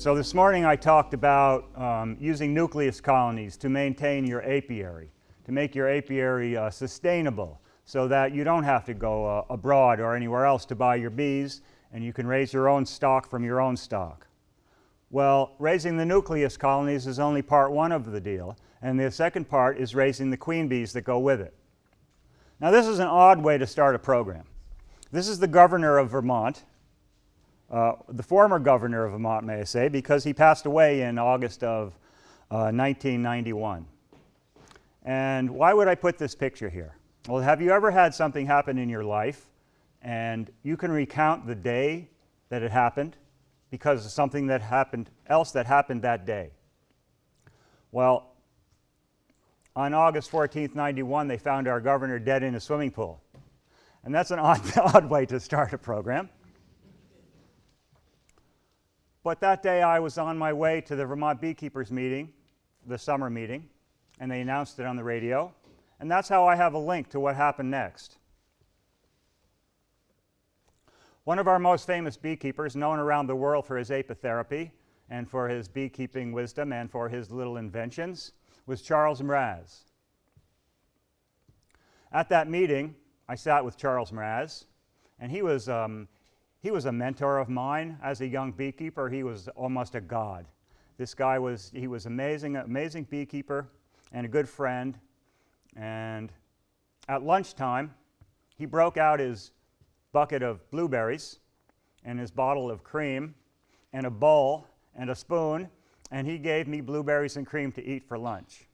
So this morning I talked about using nucleus colonies to maintain your apiary, to make your apiary sustainable so that you don't have to go abroad or anywhere else to buy your bees, and you can raise your own stock from your own stock. Well, raising the nucleus colonies is only part one of the deal, and the second part is raising the queen bees that go with it. Now this is an odd way to start a program. This is the governor of Vermont, the former governor of Vermont, may I say, because he passed away in August of 1991. And why would I put this picture here? Well, have you ever had something happen in your life and you can recount the day that it happened because of something that happened that day? Well, on August 14th, 91, they found our governor dead in a swimming pool. And that's an odd way to start a program. But that day I was on my way to the Vermont Beekeepers meeting, the summer meeting, and they announced it on the radio. And that's how I have a link to what happened next. One of our most famous beekeepers, known around the world for his apitherapy and for his beekeeping wisdom and for his little inventions, was Charles Mraz. At that meeting, I sat with Charles Mraz, and he was a mentor of mine as a young beekeeper. He was almost a god. This guy was amazing beekeeper and a good friend. And at lunchtime, he broke out his bucket of blueberries and his bottle of cream and a bowl and a spoon, and he gave me blueberries and cream to eat for lunch.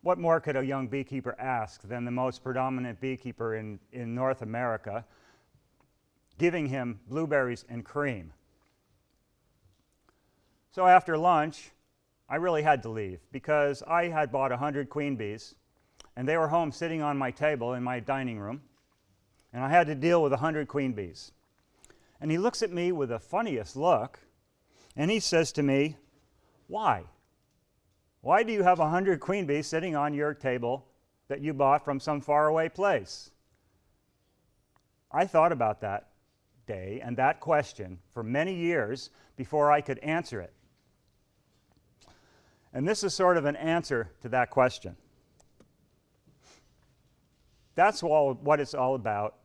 What more could a young beekeeper ask than the most predominant beekeeper in North America giving him blueberries and cream? So after lunch, I really had to leave because I had bought 100 queen bees, and they were home sitting on my table in my dining room, and I had to deal with 100 queen bees. And he looks at me with the funniest look, and he says to me, "Why? Why do you have 100 queen bees sitting on your table that you bought from some faraway place?" I thought about that day and that question for many years before I could answer it. And this is sort of an answer to that question. That's what it's all about.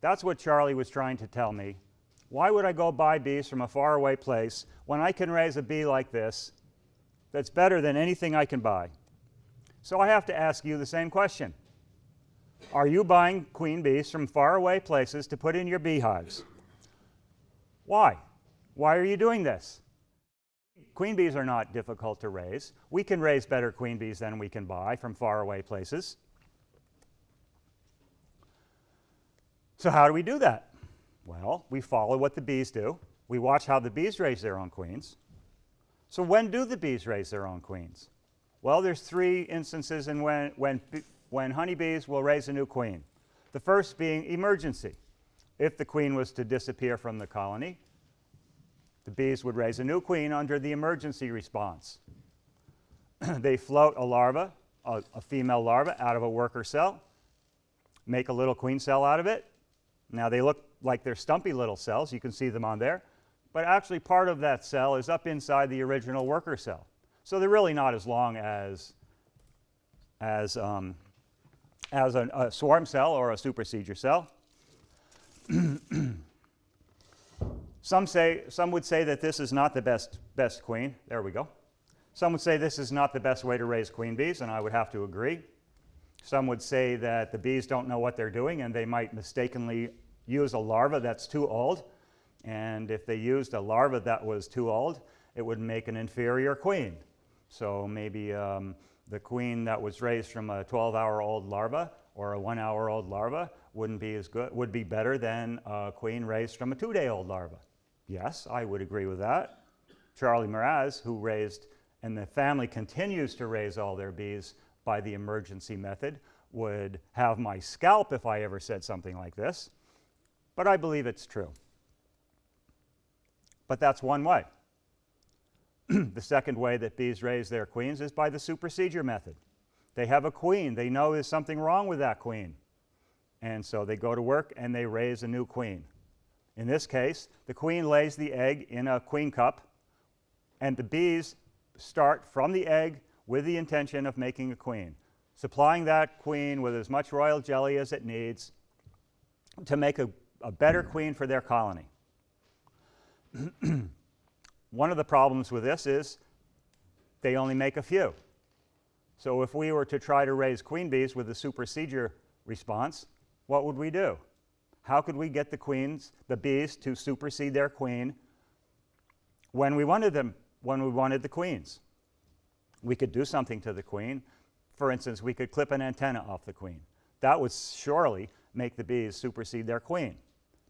That's what Charlie was trying to tell me. Why would I go buy bees from a faraway place when I can raise a bee like this that's better than anything I can buy? So I have to ask you the same question. Are you buying queen bees from faraway places to put in your beehives? Why? Why are you doing this? Queen bees are not difficult to raise. We can raise better queen bees than we can buy from faraway places. So how do we do that? Well, we follow what the bees do. We watch how the bees raise their own queens. So when do the bees raise their own queens? Well, there's 3 instances in when honeybees will raise a new queen. The first being emergency. If the queen was to disappear from the colony, the bees would raise a new queen under the emergency response. They float a larva, a female larva, out of a worker cell, make a little queen cell out of it. Now they look like they're stumpy little cells, you can see them on there, but actually part of that cell is up inside the original worker cell. So they're really not as long as a swarm cell or a supersedure cell. Some would say that this is not the best queen. There we go. Some would say this is not the best way to raise queen bees, and I would have to agree. Some would say that the bees don't know what they're doing and they might mistakenly use a larva that's too old. And if they used a larva that was too old, it would make an inferior queen. So maybe the queen that was raised from a 12-hour-old larva or a 1-hour-old larva wouldn't be as good, would be better than a queen raised from a 2-day-old larva. Yes, I would agree with that. Charlie Mraz, who raised, and the family continues to raise all their bees by the emergency method, would have my scalp if I ever said something like this, but I believe it's true. But that's one way. The second way that bees raise their queens is by the supersedure method. They have a queen. They know there's something wrong with that queen. And so they go to work and they raise a new queen. In this case, the queen lays the egg in a queen cup, and the bees start from the egg with the intention of making a queen, supplying that queen with as much royal jelly as it needs to make a better queen for their colony. One of the problems with this is they only make a few. So if we were to try to raise queen bees with the supersedure response, what would we do? How could we get the bees to supersede their queen when we wanted the queens? We could do something to the queen. For instance, we could clip an antenna off the queen. That would surely make the bees supersede their queen.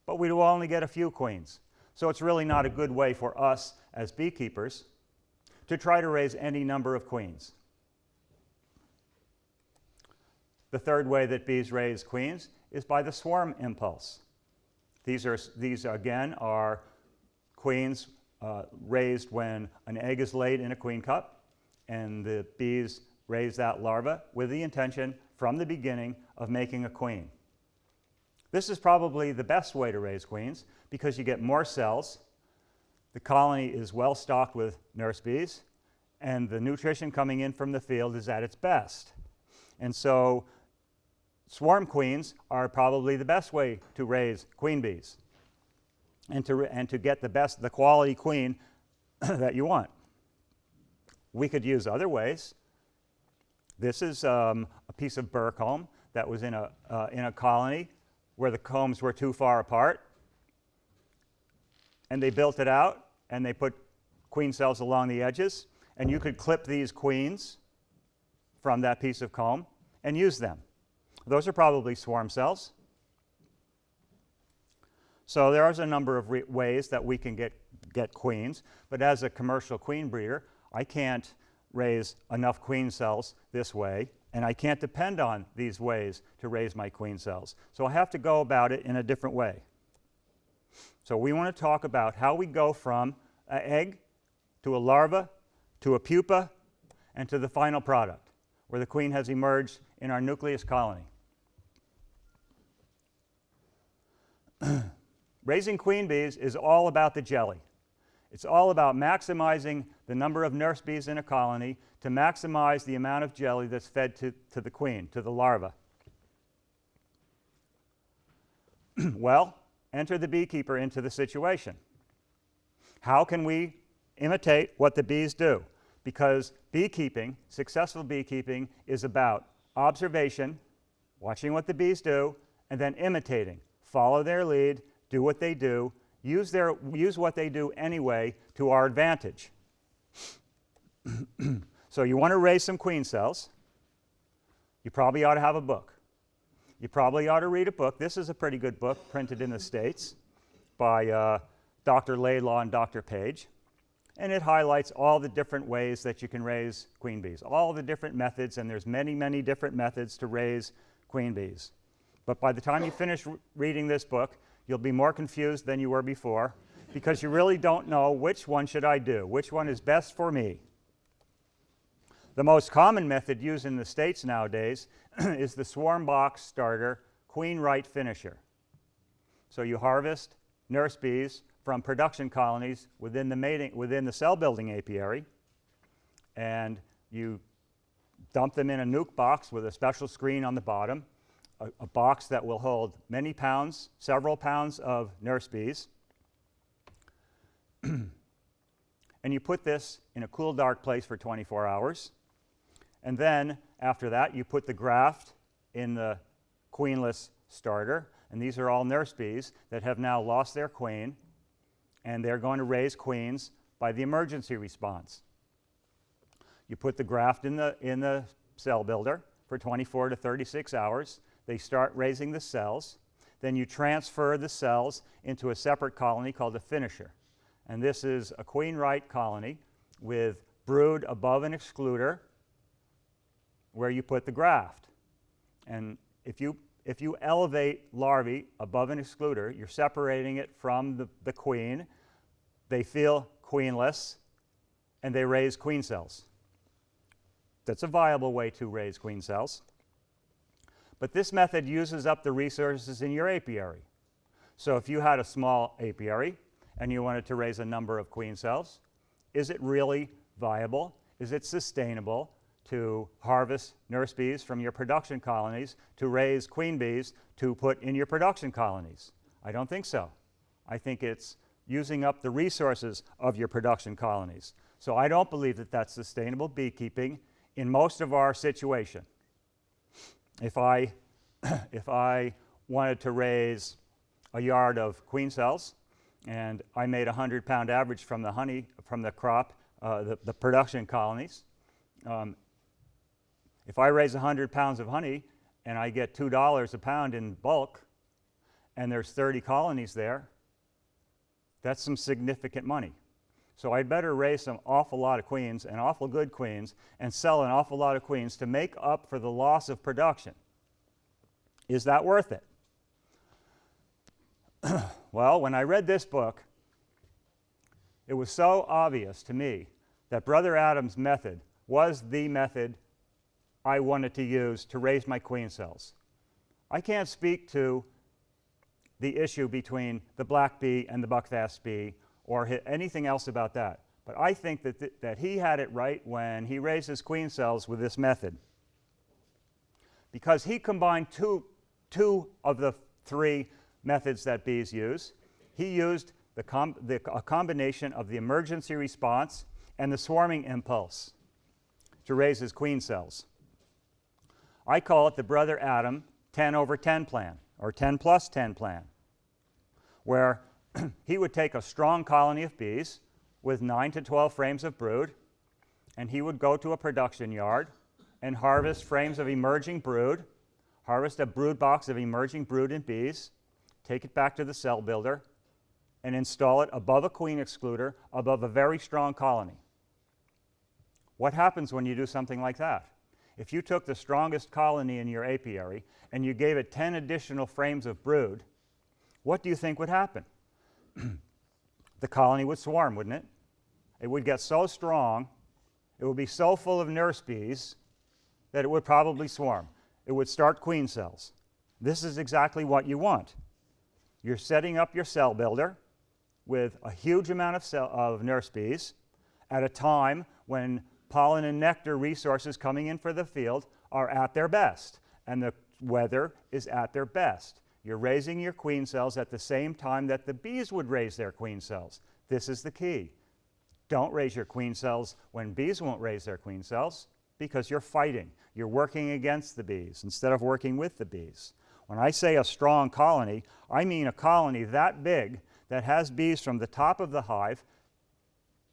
But we will only get a few queens. So it's really not a good way for us as beekeepers to try to raise any number of queens. The third way that bees raise queens is by the swarm impulse. These again are queens raised when an egg is laid in a queen cup, and the bees raise that larva with the intention from the beginning of making a queen. This is probably the best way to raise queens because you get more cells, the colony is well stocked with nurse bees, and the nutrition coming in from the field is at its best. And so swarm queens are probably the best way to raise queen bees and to get the quality queen that you want. We could use other ways. This is a piece of burr comb that was in a colony where the combs were too far apart, and they built it out and they put queen cells along the edges, and you could clip these queens from that piece of comb and use them. Those are probably swarm cells. So there's a number of ways that we can get queens, but as a commercial queen breeder, I can't raise enough queen cells this way, and I can't depend on these ways to raise my queen cells. So I have to go about it in a different way. So we want to talk about how we go from an egg to a larva to a pupa and to the final product, where the queen has emerged in our nucleus colony. Raising queen bees is all about the jelly. It's all about maximizing the number of nurse bees in a colony to maximize the amount of jelly that's fed to the queen, to the larva. Well, enter the beekeeper into the situation. How can we imitate what the bees do? Because beekeeping, successful beekeeping, is about observation, watching what the bees do, and then imitating. Follow their lead, do what they do, use what they do anyway to our advantage. So you want to raise some queen cells. You probably ought to have a book. You probably ought to read a book. This is a pretty good book printed in the States by Dr. Laidlaw and Dr. Page. And it highlights all the different ways that you can raise queen bees, all the different methods, and there's many, many different methods to raise queen bees. But by the time you finish reading this book, you'll be more confused than you were before because you really don't know which one should I do, which one is best for me. The most common method used in the States nowadays is the swarm box starter queen right finisher. So you harvest nurse bees from production colonies within the cell building apiary, and you dump them in a nuc box with a special screen on the bottom, a box that will hold many pounds, several pounds of nurse bees. And you put this in a cool, dark place for 24 hours. And then, after that, you put the graft in the queenless starter. And these are all nurse bees that have now lost their queen, and they're going to raise queens by the emergency response. You put the graft in the cell builder for 24 to 36 hours. They start raising the cells. Then you transfer the cells into a separate colony called a finisher. And this is a queen right colony with brood above an excluder where you put the graft. And if you elevate larvae above an excluder, you're separating it from the queen. They feel queenless, and they raise queen cells. That's a viable way to raise queen cells. But this method uses up the resources in your apiary. So if you had a small apiary and you wanted to raise a number of queen cells, is it really viable? Is it sustainable to harvest nurse bees from your production colonies to raise queen bees to put in your production colonies? I don't think so. I think it's using up the resources of your production colonies. So I don't believe that that's sustainable beekeeping in most of our situation. If I wanted to raise a yard of queen cells and I made a 100-pound average from the honey, from the crop, the production colonies, if I raise 100 pounds of honey and I get $2 a pound in bulk and there's 30 colonies there, that's some significant money. So I'd better raise an awful lot of queens, and awful good queens, and sell an awful lot of queens to make up for the loss of production. Is that worth it? Well, when I read this book, it was so obvious to me that Brother Adam's method was the method I wanted to use to raise my queen cells. I can't speak to the issue between the black bee and the buckfast bee or anything else about that. But I think that he had it right when he raised his queen cells with this method, because he combined two of the three methods that bees use. He used a combination of the emergency response and the swarming impulse to raise his queen cells. I call it the Brother Adam 10/10 plan, or 10+10 plan, where he would take a strong colony of bees with 9 to 12 frames of brood, and he would go to a production yard and harvest frames of emerging brood, harvest a brood box of emerging brood and bees, take it back to the cell builder, and install it above a queen excluder, above a very strong colony. What happens when you do something like that? If you took the strongest colony in your apiary and you gave it 10 additional frames of brood, what do you think would happen? The colony would swarm, wouldn't it? It would get so strong, it would be so full of nurse bees that it would probably swarm. It would start queen cells. This is exactly what you want. You're setting up your cell builder with a huge amount of nurse bees at a time when pollen and nectar resources coming in for the field are at their best, and the weather is at their best. You're raising your queen cells at the same time that the bees would raise their queen cells. This is the key. Don't raise your queen cells when bees won't raise their queen cells, because you're fighting. You're working against the bees instead of working with the bees. When I say a strong colony, I mean a colony that big that has bees from the top of the hive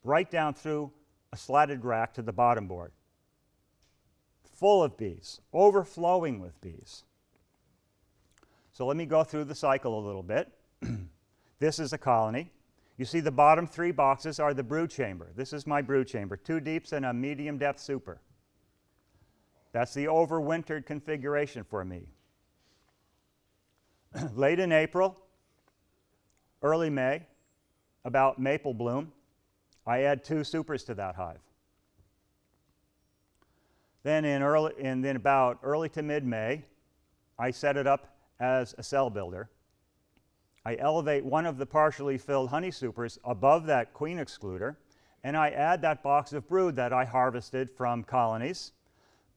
right down through a slatted rack to the bottom board. Full of bees, overflowing with bees. So let me go through the cycle a little bit. This is a colony. You see the bottom 3 boxes are the brood chamber. This is my brood chamber, 2 deeps and a medium depth super. That's the overwintered configuration for me. Late in April, early May, about maple bloom, I add 2 supers to that hive. Then about early to mid-May, I set it up as a cell builder. I elevate one of the partially filled honey supers above that queen excluder, and I add that box of brood that I harvested from colonies.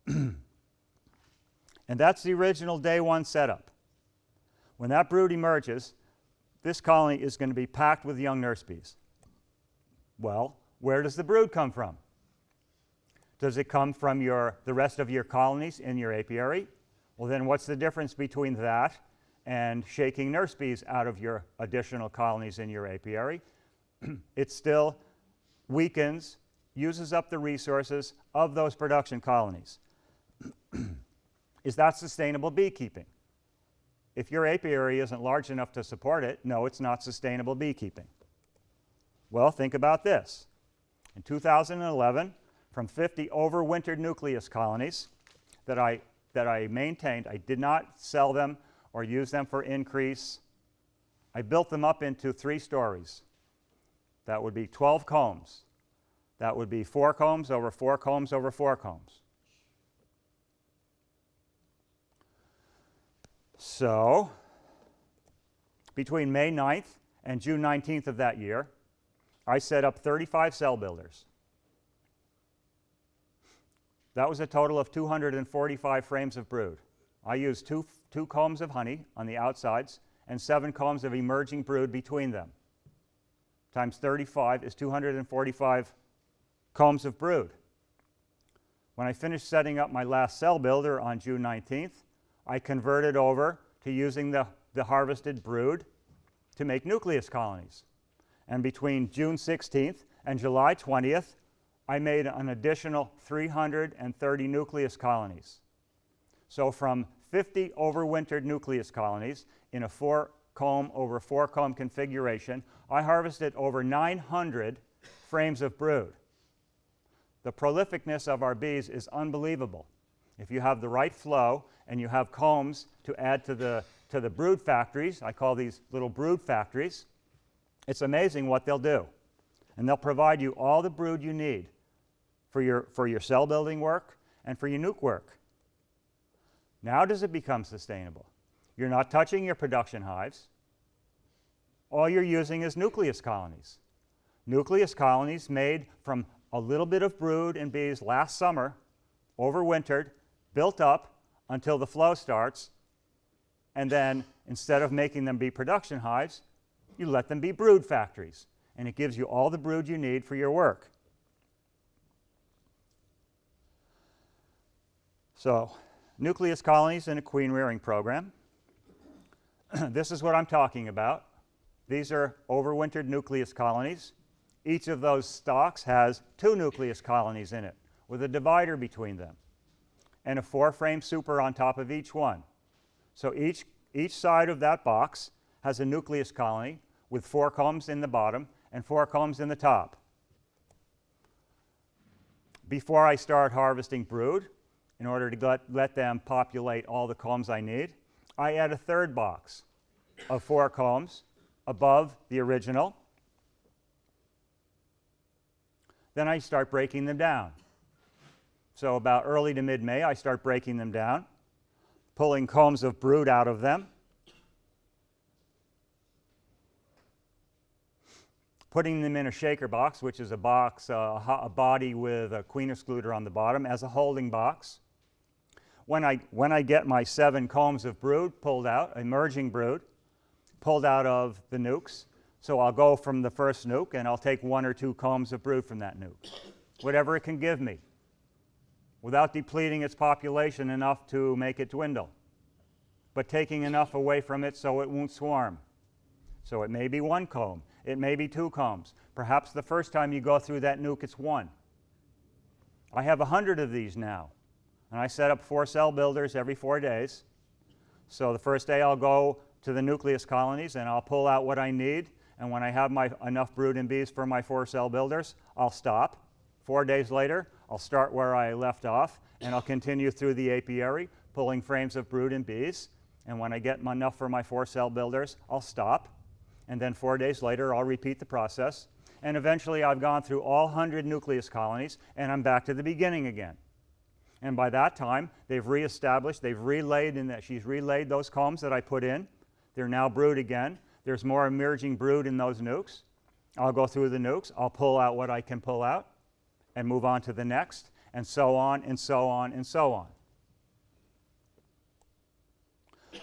And that's the original day 1 setup. When that brood emerges, this colony is going to be packed with young nurse bees. Well, where does the brood come from? Does it come from the rest of your colonies in your apiary? Well, then what's the difference between that and shaking nurse bees out of your additional colonies in your apiary? It still weakens, uses up the resources of those production colonies. Is that sustainable beekeeping? If your apiary isn't large enough to support it, no, it's not sustainable beekeeping. Well, think about this. In 2011, from 50 overwintered nucleus colonies that I maintained, I did not sell them or use them for increase. I built them up into 3 stories. That would be 12 combs. That would be 4 combs over 4 combs over 4 combs. So, between May 9th and June 19th of that year, I set up 35 cell builders. That was a total of 245 frames of brood. I used two combs of honey on the outsides and 7 combs of emerging brood between them. Times 35 is 245 combs of brood. When I finished setting up my last cell builder on June 19th, I converted over to using the harvested brood to make nucleus colonies. And between June 16th and July 20th, I made an additional 330 nucleus colonies. So from 50 overwintered nucleus colonies in a 4-comb over 4-comb configuration, I harvested over 900 frames of brood. The prolificness of our bees is unbelievable. If you have the right flow and you have combs to add to the brood factories, I call these little brood factories, it's amazing what they'll do. And they'll provide you all the brood you need for your cell building work and for your nuke work. Now does it become sustainable? You're not touching your production hives. All you're using is nucleus colonies. Nucleus colonies made from a little bit of brood and bees last summer, overwintered, built up until the flow starts, and then instead of making them be production hives, you let them be brood factories, and it gives you all the brood you need for your work. So, nucleus colonies in a queen rearing program. This is what I'm talking about. These are overwintered nucleus colonies. Each of those stalks has 2 nucleus colonies in it, with a divider between them, and a 4-frame super on top of each one. So each side of that box has a nucleus colony with 4 combs in the bottom and 4 combs in the top. Before I start harvesting brood, in order to let them populate all the combs I need, I add a 3rd box of 4 combs above the original. Then I start breaking them down. So about early to mid-May, I start breaking them down, pulling combs of brood out of them, putting them in a shaker box, which is a box, a body with a queen excluder on the bottom as a holding box. When I get my 7 combs of brood pulled out, emerging brood, pulled out of the nucs, so I'll go from the first nuc and I'll take 1 or 2 combs of brood from that nuc, whatever it can give me, without depleting its population enough to make it dwindle, but taking enough away from it so it won't swarm. So it may be 1 comb, it may be 2 combs. Perhaps the first time you go through that nuc, it's 1. I have 100 of these now, and I set up 4 cell builders every 4 days. So the first day I'll go to the nucleus colonies and I'll pull out what I need, and when I have enough brood and bees for my 4 cell builders, I'll stop. 4 days later, I'll start where I left off, and I'll continue through the apiary, pulling frames of brood and bees, and when I get enough for my 4 cell builders, I'll stop, and then 4 days later, I'll repeat the process, and eventually I've gone through all 100 nucleus colonies, and I'm back to the beginning again. And by that time, they've reestablished, she's relayed those combs that I put in. They're now brood again. There's more emerging brood in those nucs. I'll go through the nucs, I'll pull out what I can pull out, and move on to the next, and so on, and so on, and so on.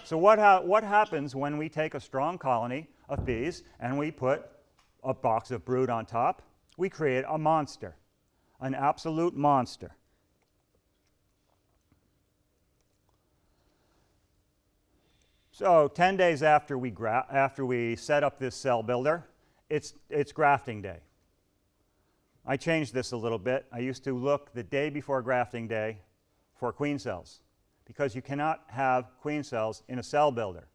So what happens when we take a strong colony of bees and we put a box of brood on top? We create a monster, an absolute monster. So 10 days after we set up this cell builder, it's grafting day. I changed this a little bit. I used to look the day before grafting day for queen cells, because you cannot have queen cells in a cell builder.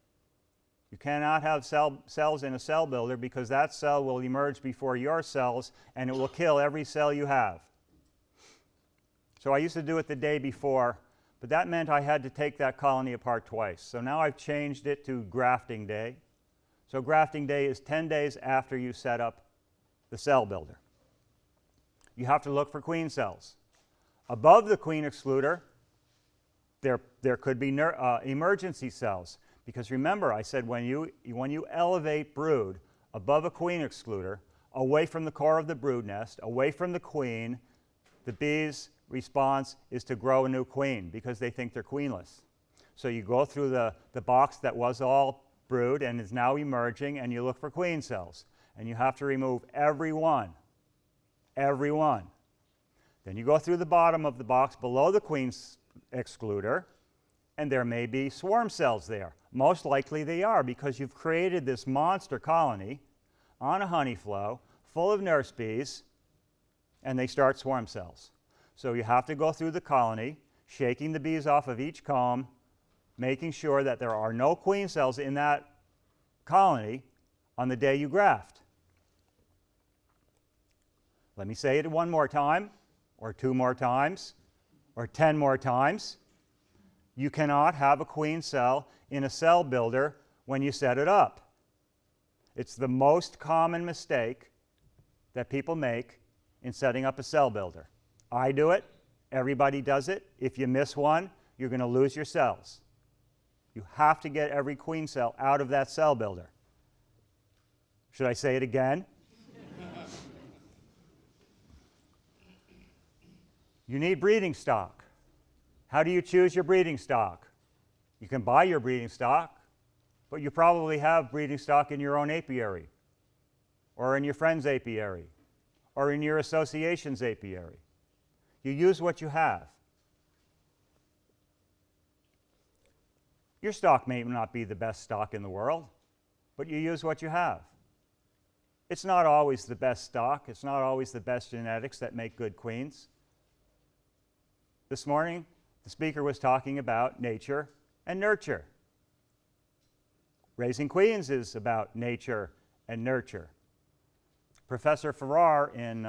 You cannot have cells in a cell builder because that cell will emerge before your cells and it will kill every cell you have. So I used to do it the day before, but that meant I had to take that colony apart twice. So now I've changed it to grafting day. So grafting day is 10 days after you set up the cell builder. You have to look for queen cells. Above the queen excluder, there could be emergency cells. Because remember, I said when you elevate brood above a queen excluder, away from the core of the brood nest, away from the queen, the bees' response is to grow a new queen because they think they're queenless. So you go through the box that was all brood and is now emerging, and you look for queen cells. And you have to remove every one. Every one. Then you go through the bottom of the box below the queen excluder, and there may be swarm cells there. Most likely they are because you've created this monster colony on a honey flow full of nurse bees, and they start swarm cells. So you have to go through the colony, shaking the bees off of each comb, making sure that there are no queen cells in that colony on the day you graft. Let me say it one more time, or 2 more times, or 10 more times. You cannot have a queen cell in a cell builder when you set it up. It's the most common mistake that people make in setting up a cell builder. I do it. Everybody does it. If you miss one, you're going to lose your cells. You have to get every queen cell out of that cell builder. Should I say it again? You need breeding stock. How do you choose your breeding stock? You can buy your breeding stock, but you probably have breeding stock in your own apiary, or in your friend's apiary, or in your association's apiary. You use what you have. Your stock may not be the best stock in the world, but you use what you have. It's not always the best stock. It's not always the best genetics that make good queens. This morning, the speaker was talking about nature and nurture. Raising queens is about nature and nurture. Professor Farrar in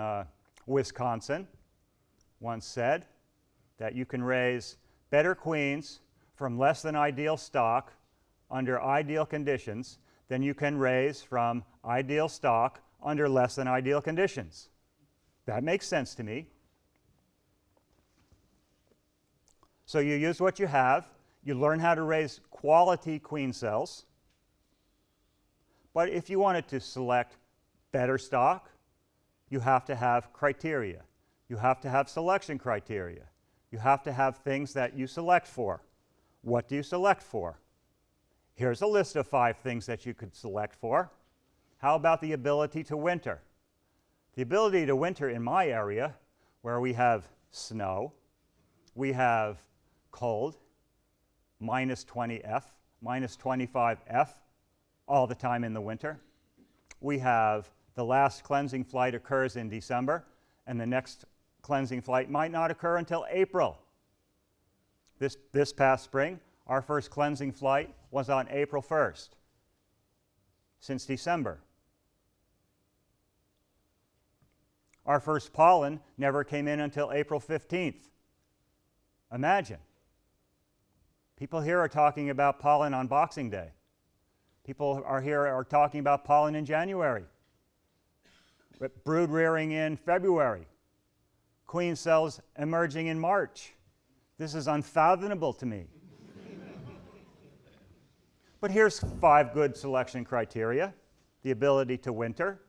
Wisconsin once said that you can raise better queens from less than ideal stock under ideal conditions than you can raise from ideal stock under less than ideal conditions. That makes sense to me. So you use what you have, you learn how to raise quality queen cells, but if you wanted to select better stock, you have to have criteria. You have to have selection criteria. You have to have things that you select for. What do you select for? Here's a list of 5 things that you could select for. How about the ability to winter? The ability to winter in my area, where we have snow, we have cold, minus 20F, minus 25F, all the time in the winter. We have the last cleansing flight occurs in December, and the next cleansing flight might not occur until April. This past spring, our first cleansing flight was on April 1st, since December. Our first pollen never came in until April 15th. Imagine. People here are talking about pollen on Boxing Day. People are talking about pollen in January. Brood rearing in February. Queen cells emerging in March. This is unfathomable to me. But here's 5 good selection criteria. The ability to winter.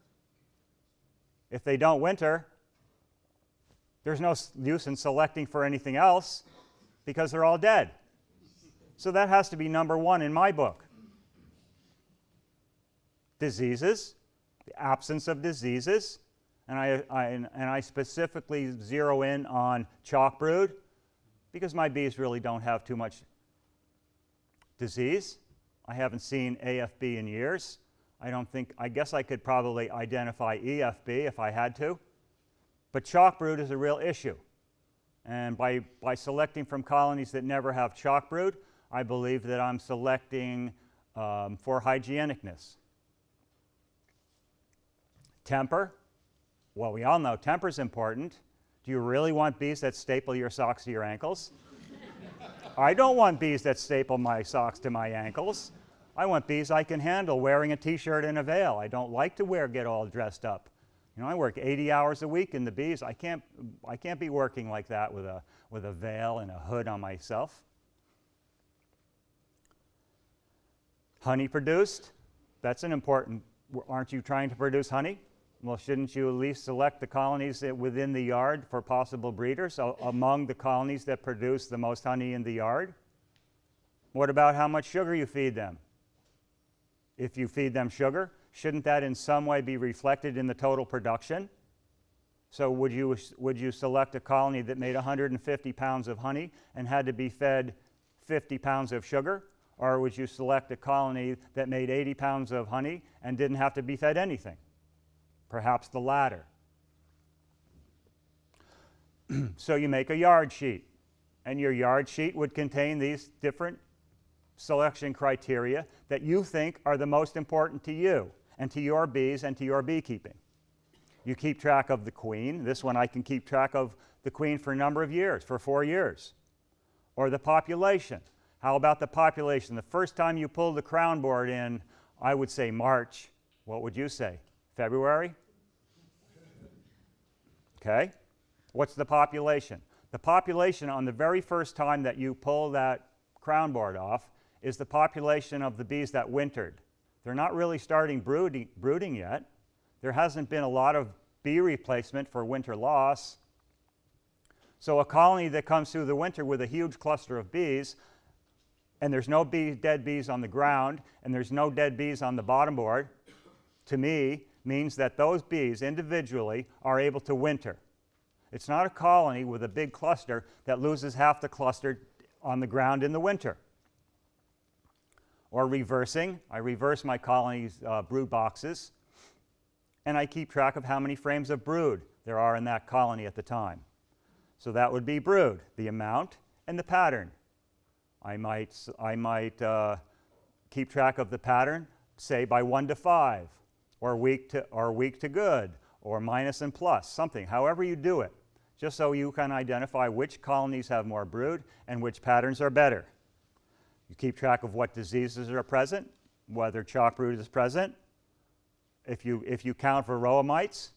If they don't winter, there's no use in selecting for anything else because they're all dead. So that has to be number 1 in my book. Diseases, the absence of diseases, and I specifically zero in on chalk brood because my bees really don't have too much disease. I haven't seen AFB in years. I guess I could probably identify EFB if I had to. But chalk brood is a real issue. And by selecting from colonies that never have chalk brood, I believe that I'm selecting for hygienicness. Temper. Well, we all know temper's important. Do you really want bees that staple your socks to your ankles? I don't want bees that staple my socks to my ankles. I want bees I can handle wearing a t-shirt and a veil. I don't like to get all dressed up. You know, I work 80 hours a week in the bees. I can't be working like that with a veil and a hood on myself. Honey produced, that's an important, aren't you trying to produce honey? Well, shouldn't you at least select the colonies within the yard for possible breeders among the colonies that produce the most honey in the yard? What about how much sugar you feed them? If you feed them sugar, shouldn't that in some way be reflected in the total production? So would you select a colony that made 150 pounds of honey and had to be fed 50 pounds of sugar? Or would you select a colony that made 80 pounds of honey and didn't have to be fed anything? Perhaps the latter. So you make a yard sheet, and your yard sheet would contain these different selection criteria that you think are the most important to you and to your bees and to your beekeeping. You keep track of the queen. This one I can keep track of the queen for a number of years, for 4 years. Or the population. How about the population? The first time you pulled the crown board in, I would say March. What would you say? February? Okay. What's the population? The population on the very first time that you pull that crown board off is the population of the bees that wintered. They're not really starting brooding yet. There hasn't been a lot of bee replacement for winter loss. So a colony that comes through the winter with a huge cluster of bees, and there's no dead bees on the ground, and there's no dead bees on the bottom board, to me, means that those bees individually are able to winter. It's not a colony with a big cluster that loses half the cluster on the ground in the winter. Or reversing, I reverse my colony's brood boxes, and I keep track of how many frames of brood there are in that colony at the time. So that would be brood, the amount, and the pattern. I might keep track of the pattern, say by 1 to 5, or weak to good, or minus and plus, something, however you do it, just so you can identify which colonies have more brood and which patterns are better. You keep track of what diseases are present, whether chalk brood is present. If you count varroa mites,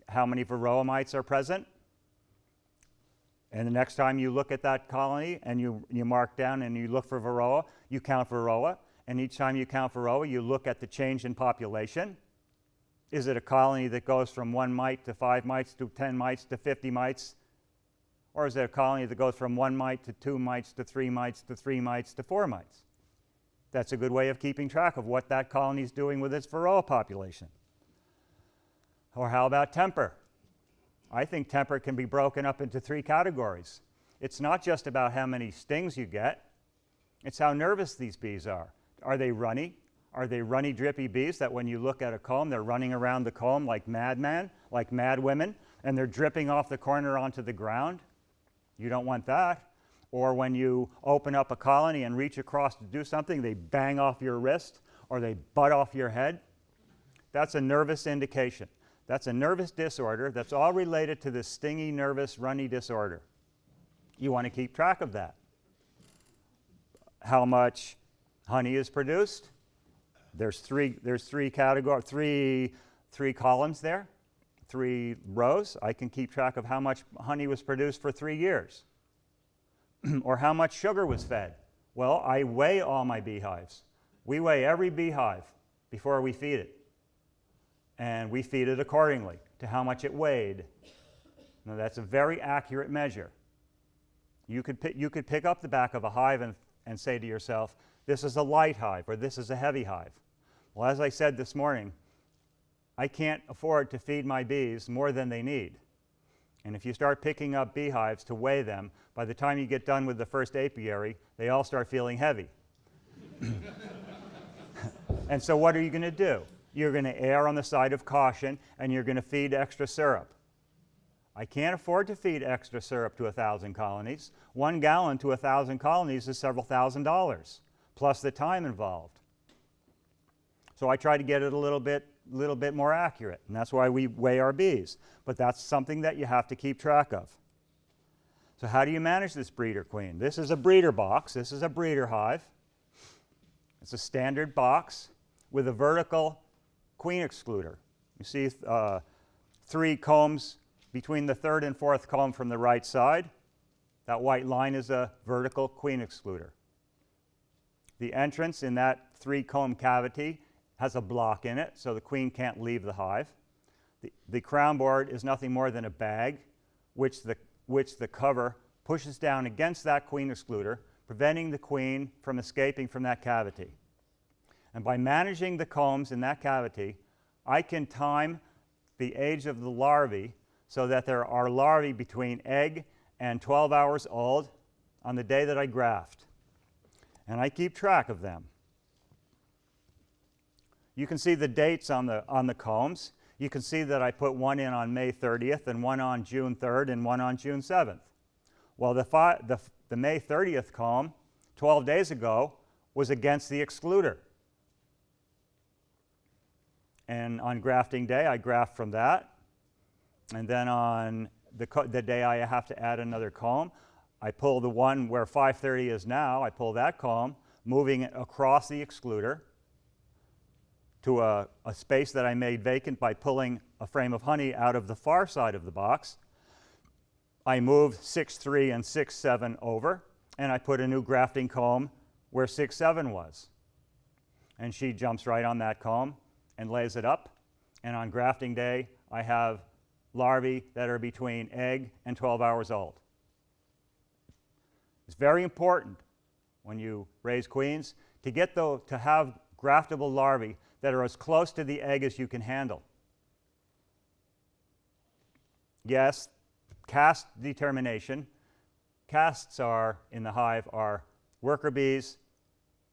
how many varroa mites are present. And the next time you look at that colony and you mark down and you look for varroa, you count varroa. And each time you count varroa, you look at the change in population. Is it a colony that goes from 1 mite to 5 mites to 10 mites to 50 mites? Or is it a colony that goes from 1 mite to 2 mites to 3 mites to 3 mites to 4 mites? That's a good way of keeping track of what that colony is doing with its varroa population. Or how about temper? I think temper can be broken up into 3 categories. It's not just about how many stings you get, it's how nervous these bees are. Are they runny? Are they runny, drippy bees that when you look at a comb, they're running around the comb like madmen, like mad women, and they're dripping off the corner onto the ground? You don't want that. Or when you open up a colony and reach across to do something, they bang off your wrist or they butt off your head. That's a nervous indication. That's a nervous disorder that's all related to this stingy, nervous, runny disorder. You want to keep track of that. How much honey is produced? There's three columns there, 3 rows. I can keep track of how much honey was produced for 3 years. Or how much sugar was fed. Well, I weigh all my beehives. We weigh every beehive before we feed it. And we feed it accordingly to how much it weighed. Now, that's a very accurate measure. You could pick up the back of a hive and say to yourself, this is a light hive or this is a heavy hive. Well, as I said this morning, I can't afford to feed my bees more than they need. And if you start picking up beehives to weigh them, by the time you get done with the first apiary, they all start feeling heavy. And so what are you going to do? You're going to err on the side of caution, and you're going to feed extra syrup. I can't afford to feed extra syrup to 1,000 colonies. 1 gallon to 1,000 colonies is several $1,000s, plus the time involved. So I try to get it a little bit more accurate, and that's why we weigh our bees. But that's something that you have to keep track of. So how do you manage this breeder queen? This is a breeder box. This is a breeder hive. It's a standard box with a vertical queen excluder. You see 3 combs between the 3rd and 4th comb from the right side. That white line is a vertical queen excluder. The entrance in that 3-comb cavity has a block in it, so the queen can't leave the hive. The crown board is nothing more than a bag, which the cover pushes down against that queen excluder, preventing the queen from escaping from that cavity. And by managing the combs in that cavity, I can time the age of the larvae so that there are larvae between egg and 12 hours old on the day that I graft. And I keep track of them. You can see the dates on the combs. You can see that I put one in on May 30th and one on June 3rd and one on June 7th. Well, the May 30th comb, 12 days ago, was against the excluder. And on grafting day, I graft from that. And then on the day I have to add another comb, I pull the one where 530 is now, I pull that comb, moving it across the excluder to a space that I made vacant by pulling a frame of honey out of the far side of the box. I move 6.3 and 6.7 over, and I put a new grafting comb where 6.7 was. And she jumps right on that comb and lays it up. And on grafting day, I have larvae that are between egg and 12 hours old. It's very important when you raise queens to have graftable larvae that are as close to the egg as you can handle. Yes, caste determination. Castes in the hive are worker bees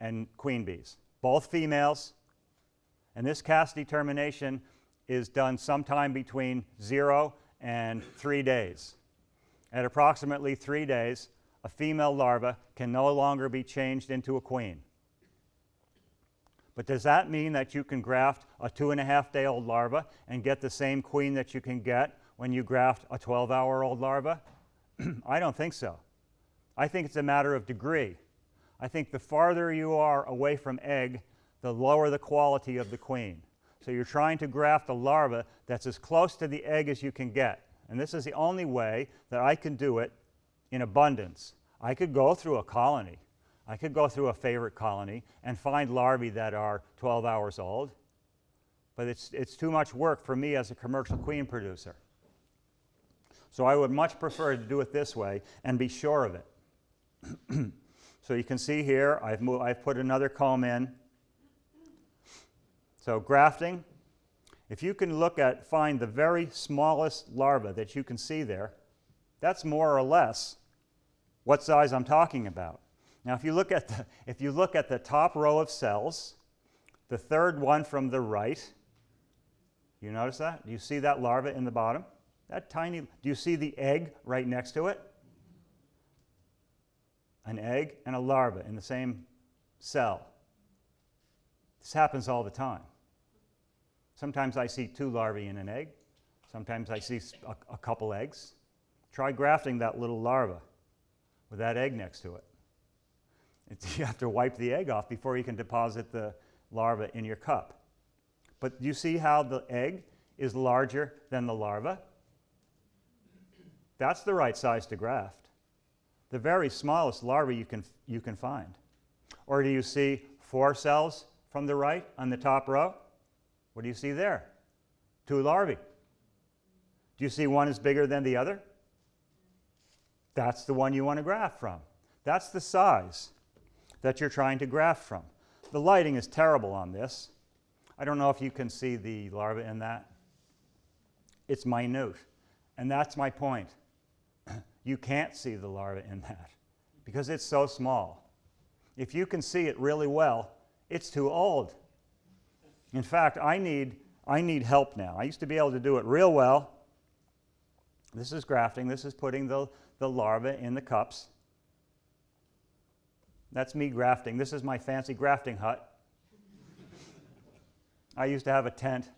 and queen bees, both females. And this caste determination is done sometime between 0 and 3 days. At approximately 3 days, a female larva can no longer be changed into a queen. But does that mean that you can graft a 2.5-day-old larva and get the same queen that you can get when you graft a 12-hour-old larva? I don't think so. I think it's a matter of degree. I think the farther you are away from egg, the lower the quality of the queen. So you're trying to graft a larva that's as close to the egg as you can get. And this is the only way that I can do it in abundance. I could go through a colony. I could go through a favorite colony and find larvae that are 12 hours old. But it's too much work for me as a commercial queen producer. So I would much prefer to do it this way and be sure of it. So you can see here, I've put another comb in. So grafting, if you can find the very smallest larva that you can see there, that's more or less what size I'm talking about. Now if you look at the top row of cells, the third one from the right, you notice that? Do you see that larva in the bottom? That tiny, do you see the egg right next to it? An egg and a larva in the same cell. This happens all the time. Sometimes I see 2 larvae in an egg. Sometimes I see a couple eggs. Try grafting that little larva with that egg next to it. You have to wipe the egg off before you can deposit the larva in your cup. But you see how the egg is larger than the larva? That's the right size to graft. The very smallest larva you can find. Or do you see 4 cells from the right on the top row? What do you see there? 2 larvae. Do you see one is bigger than the other? That's the one you want to graft from. That's the size that you're trying to graft from. The lighting is terrible on this. I don't know if you can see the larva in that. It's minute. And that's my point. You can't see the larva in that because it's so small. If you can see it really well, it's too old. In fact, I need help now. I used to be able to do it real well. This is grafting. This is putting the larva in the cups. That's me grafting. This is my fancy grafting hut. I used to have a tent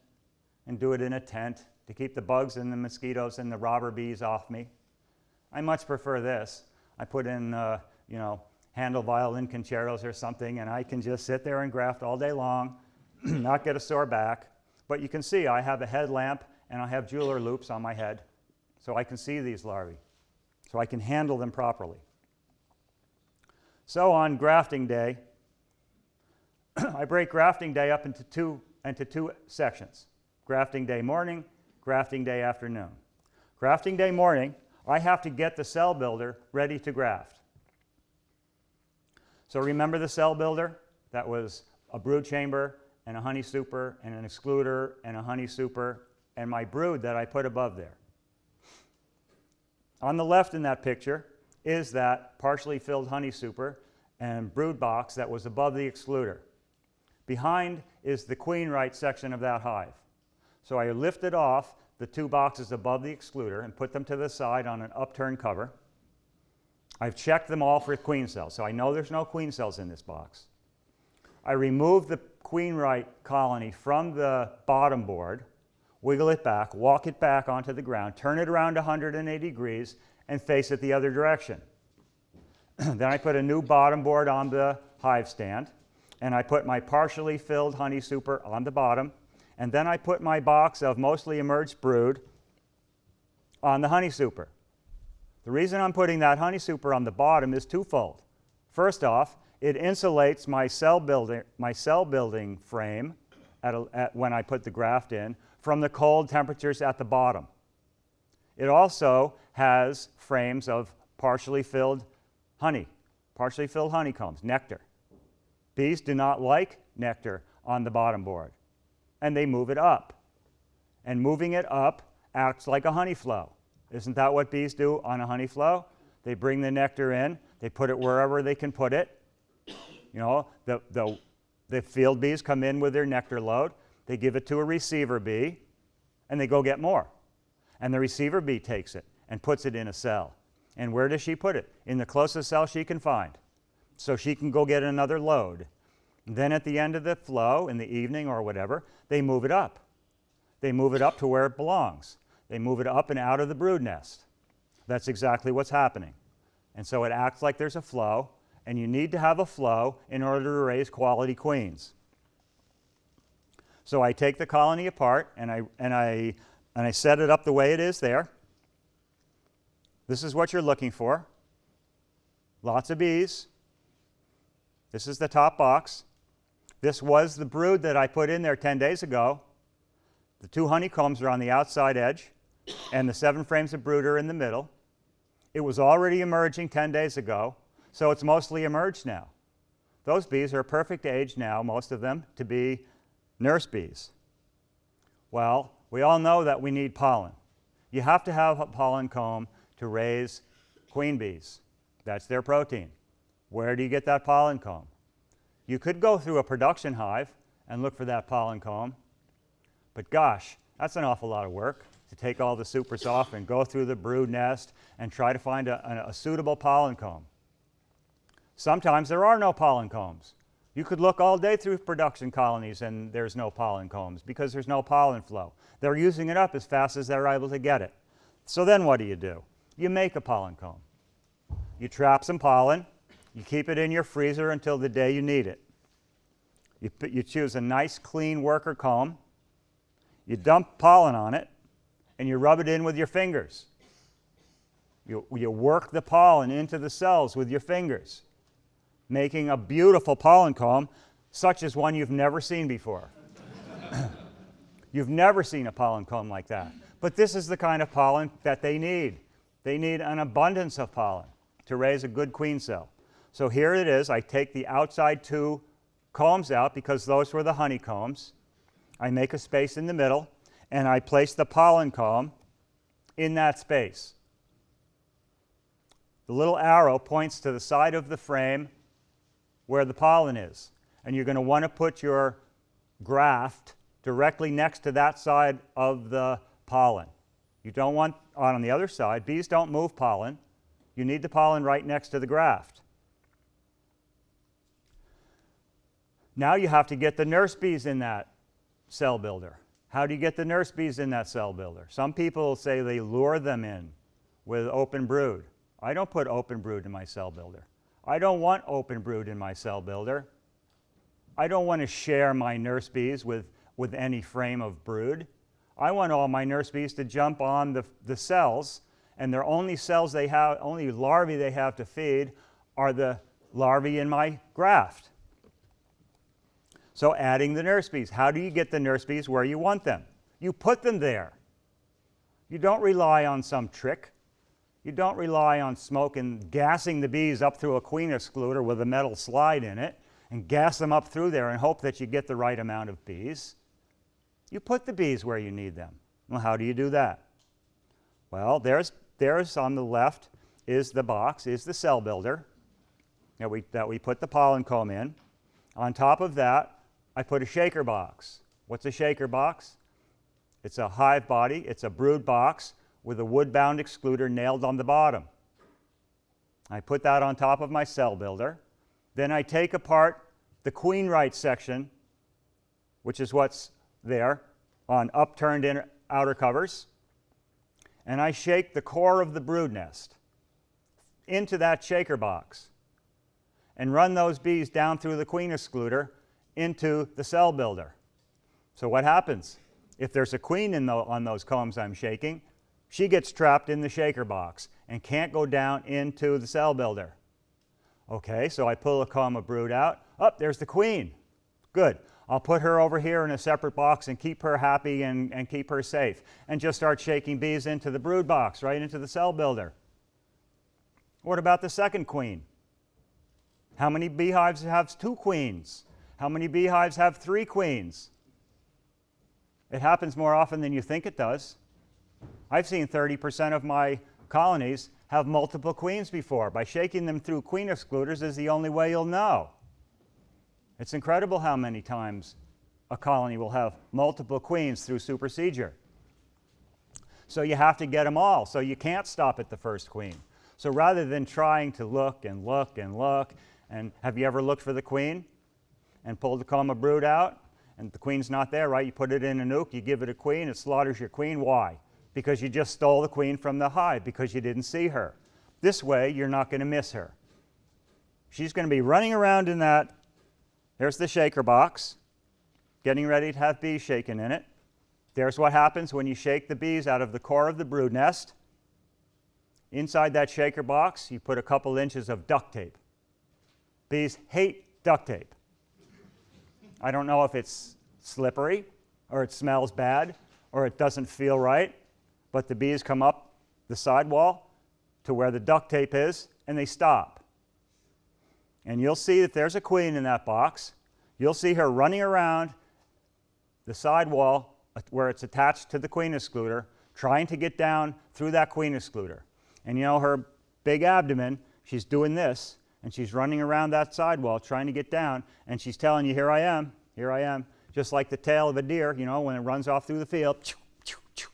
and do it in a tent to keep the bugs and the mosquitoes and the robber bees off me. I much prefer this. I put in, Handel violin concertos or something, and I can just sit there and graft all day long, not get a sore back. But you can see I have a headlamp and I have jeweler loops on my head, so I can see these larvae, so I can handle them properly. So on grafting day, I break grafting day up into two sections: grafting day morning, grafting day afternoon. Grafting day morning, I have to get the cell builder ready to graft. So remember the cell builder? That was a brood chamber and a honey super and an excluder and a honey super and my brood that I put above there. On the left in that picture is that partially filled honey super and brood box that was above the excluder. Behind is the queen right section of that hive. So I lifted off the two boxes above the excluder and put them to the side on an upturned cover. I've checked them all for queen cells, so I know there's no queen cells in this box. I remove the queen right colony from the bottom board, wiggle it back, walk it back onto the ground, turn it around 180 degrees, and face it the other direction. Then I put a new bottom board on the hive stand, and I put my partially filled honey super on the bottom, and then I put my box of mostly emerged brood on the honey super. The reason I'm putting that honey super on the bottom is twofold. First off, it insulates my cell building frame when I put the graft in from the cold temperatures at the bottom. It also has frames of partially filled honeycombs, nectar. Bees do not like nectar on the bottom board, and they move it up. And moving it up acts like a honey flow. Isn't that what bees do on a honey flow? They bring the nectar in, they put it wherever they can put it. The field bees come in with their nectar load, they give it to a receiver bee, and they go get more. And the receiver bee takes it and puts it in a cell. And where does she put it? In the closest cell she can find, so she can go get another load. And then at the end of the flow, in the evening or whatever, they move it up. They move it up to where it belongs. They move it up and out of the brood nest. That's exactly what's happening. And so it acts like there's a flow, and you need to have a flow in order to raise quality queens. So I take the colony apart and I set it up the way it is there. This is what you're looking for. Lots of bees. This is the top box. This was the brood that I put in there 10 days ago. The two honeycombs are on the outside edge, and the 7 frames of brood are in the middle. It was already emerging 10 days ago, so it's mostly emerged now. Those bees are a perfect age now, most of them, to be nurse bees. Well, we all know that we need pollen. You have to have a pollen comb to raise queen bees. That's their protein. Where do you get that pollen comb? You could go through a production hive and look for that pollen comb, but gosh, that's an awful lot of work to take all the supers off and go through the brood nest and try to find a suitable pollen comb. Sometimes there are no pollen combs. You could look all day through production colonies and there's no pollen combs because there's no pollen flow. They're using it up as fast as they're able to get it. So then what do? You make a pollen comb. You trap some pollen, you keep it in your freezer until the day you need it. You choose a nice clean worker comb, you dump pollen on it, and you rub it in with your fingers. You work the pollen into the cells with your fingers, making a beautiful pollen comb, such as one you've never seen before. You've never seen a pollen comb like that. But this is the kind of pollen that they need. They need an abundance of pollen to raise a good queen cell. So here it is. I take the outside 2 combs out because those were the honeycombs. I make a space in the middle, and I place the pollen comb in that space. The little arrow points to the side of the frame where the pollen is. And you're going to want to put your graft directly next to that side of the pollen. You don't want on the other side. Bees don't move pollen. You need the pollen right next to the graft. Now you have to get the nurse bees in that cell builder. How do you get the nurse bees in that cell builder? Some people say they lure them in with open brood. I don't put open brood in my cell builder. I don't want open brood in my cell builder. I don't want to share my nurse bees with any frame of brood. I want all my nurse bees to jump on the cells, and their only cells they have, only larvae they have to feed are the larvae in my graft. So adding the nurse bees. How do you get the nurse bees where you want them? You put them there. You don't rely on some trick. You don't rely on smoke and gassing the bees up through a queen excluder with a metal slide in it and gas them up through there and hope that you get the right amount of bees. You put the bees where you need them. Well, how do you do that? Well, there's on the left is the box, is the cell builder that we put the pollen comb in. On top of that, I put a shaker box. What's a shaker box? It's a hive body, it's a brood box with a wood-bound excluder nailed on the bottom. I put that on top of my cell builder. Then I take apart the queen right section, which is what's there on upturned outer covers, and I shake the core of the brood nest into that shaker box and run those bees down through the queen excluder into the cell builder. So what happens? If there's a queen on those combs I'm shaking, she gets trapped in the shaker box and can't go down into the cell builder. Okay, so I pull a comb of brood out. Oh, there's the queen. Good. I'll put her over here in a separate box and keep her happy and keep her safe. And just start shaking bees into the brood box, right into the cell builder. What about the second queen? How many beehives have 2 queens? How many beehives have 3 queens? It happens more often than you think it does. I've seen 30% of my colonies have multiple queens before. By shaking them through queen excluders is the only way you'll know. It's incredible how many times a colony will have multiple queens through supersedure. So you have to get them all, so you can't stop at the first queen. So rather than trying to look and look and look, and have you ever looked for the queen and pulled the comb of brood out and the queen's not there, right? You put it in a nuc, you give it a queen, it slaughters your queen. Why? Because you just stole the queen from the hive because you didn't see her. This way, you're not going to miss her. She's going to be running around in that. There's the shaker box, getting ready to have bees shaken in it. There's what happens when you shake the bees out of the core of the brood nest. Inside that shaker box, you put a couple inches of duct tape. Bees hate duct tape. I don't know if it's slippery, or it smells bad, or it doesn't feel right, but the bees come up the sidewall to where the duct tape is, and they stop. And you'll see that there's a queen in that box. You'll see her running around the sidewall where it's attached to the queen excluder, trying to get down through that queen excluder. And you know, her big abdomen, she's doing this, and she's running around that sidewall trying to get down, and she's telling you, here I am, just like the tail of a deer, you know, when it runs off through the field.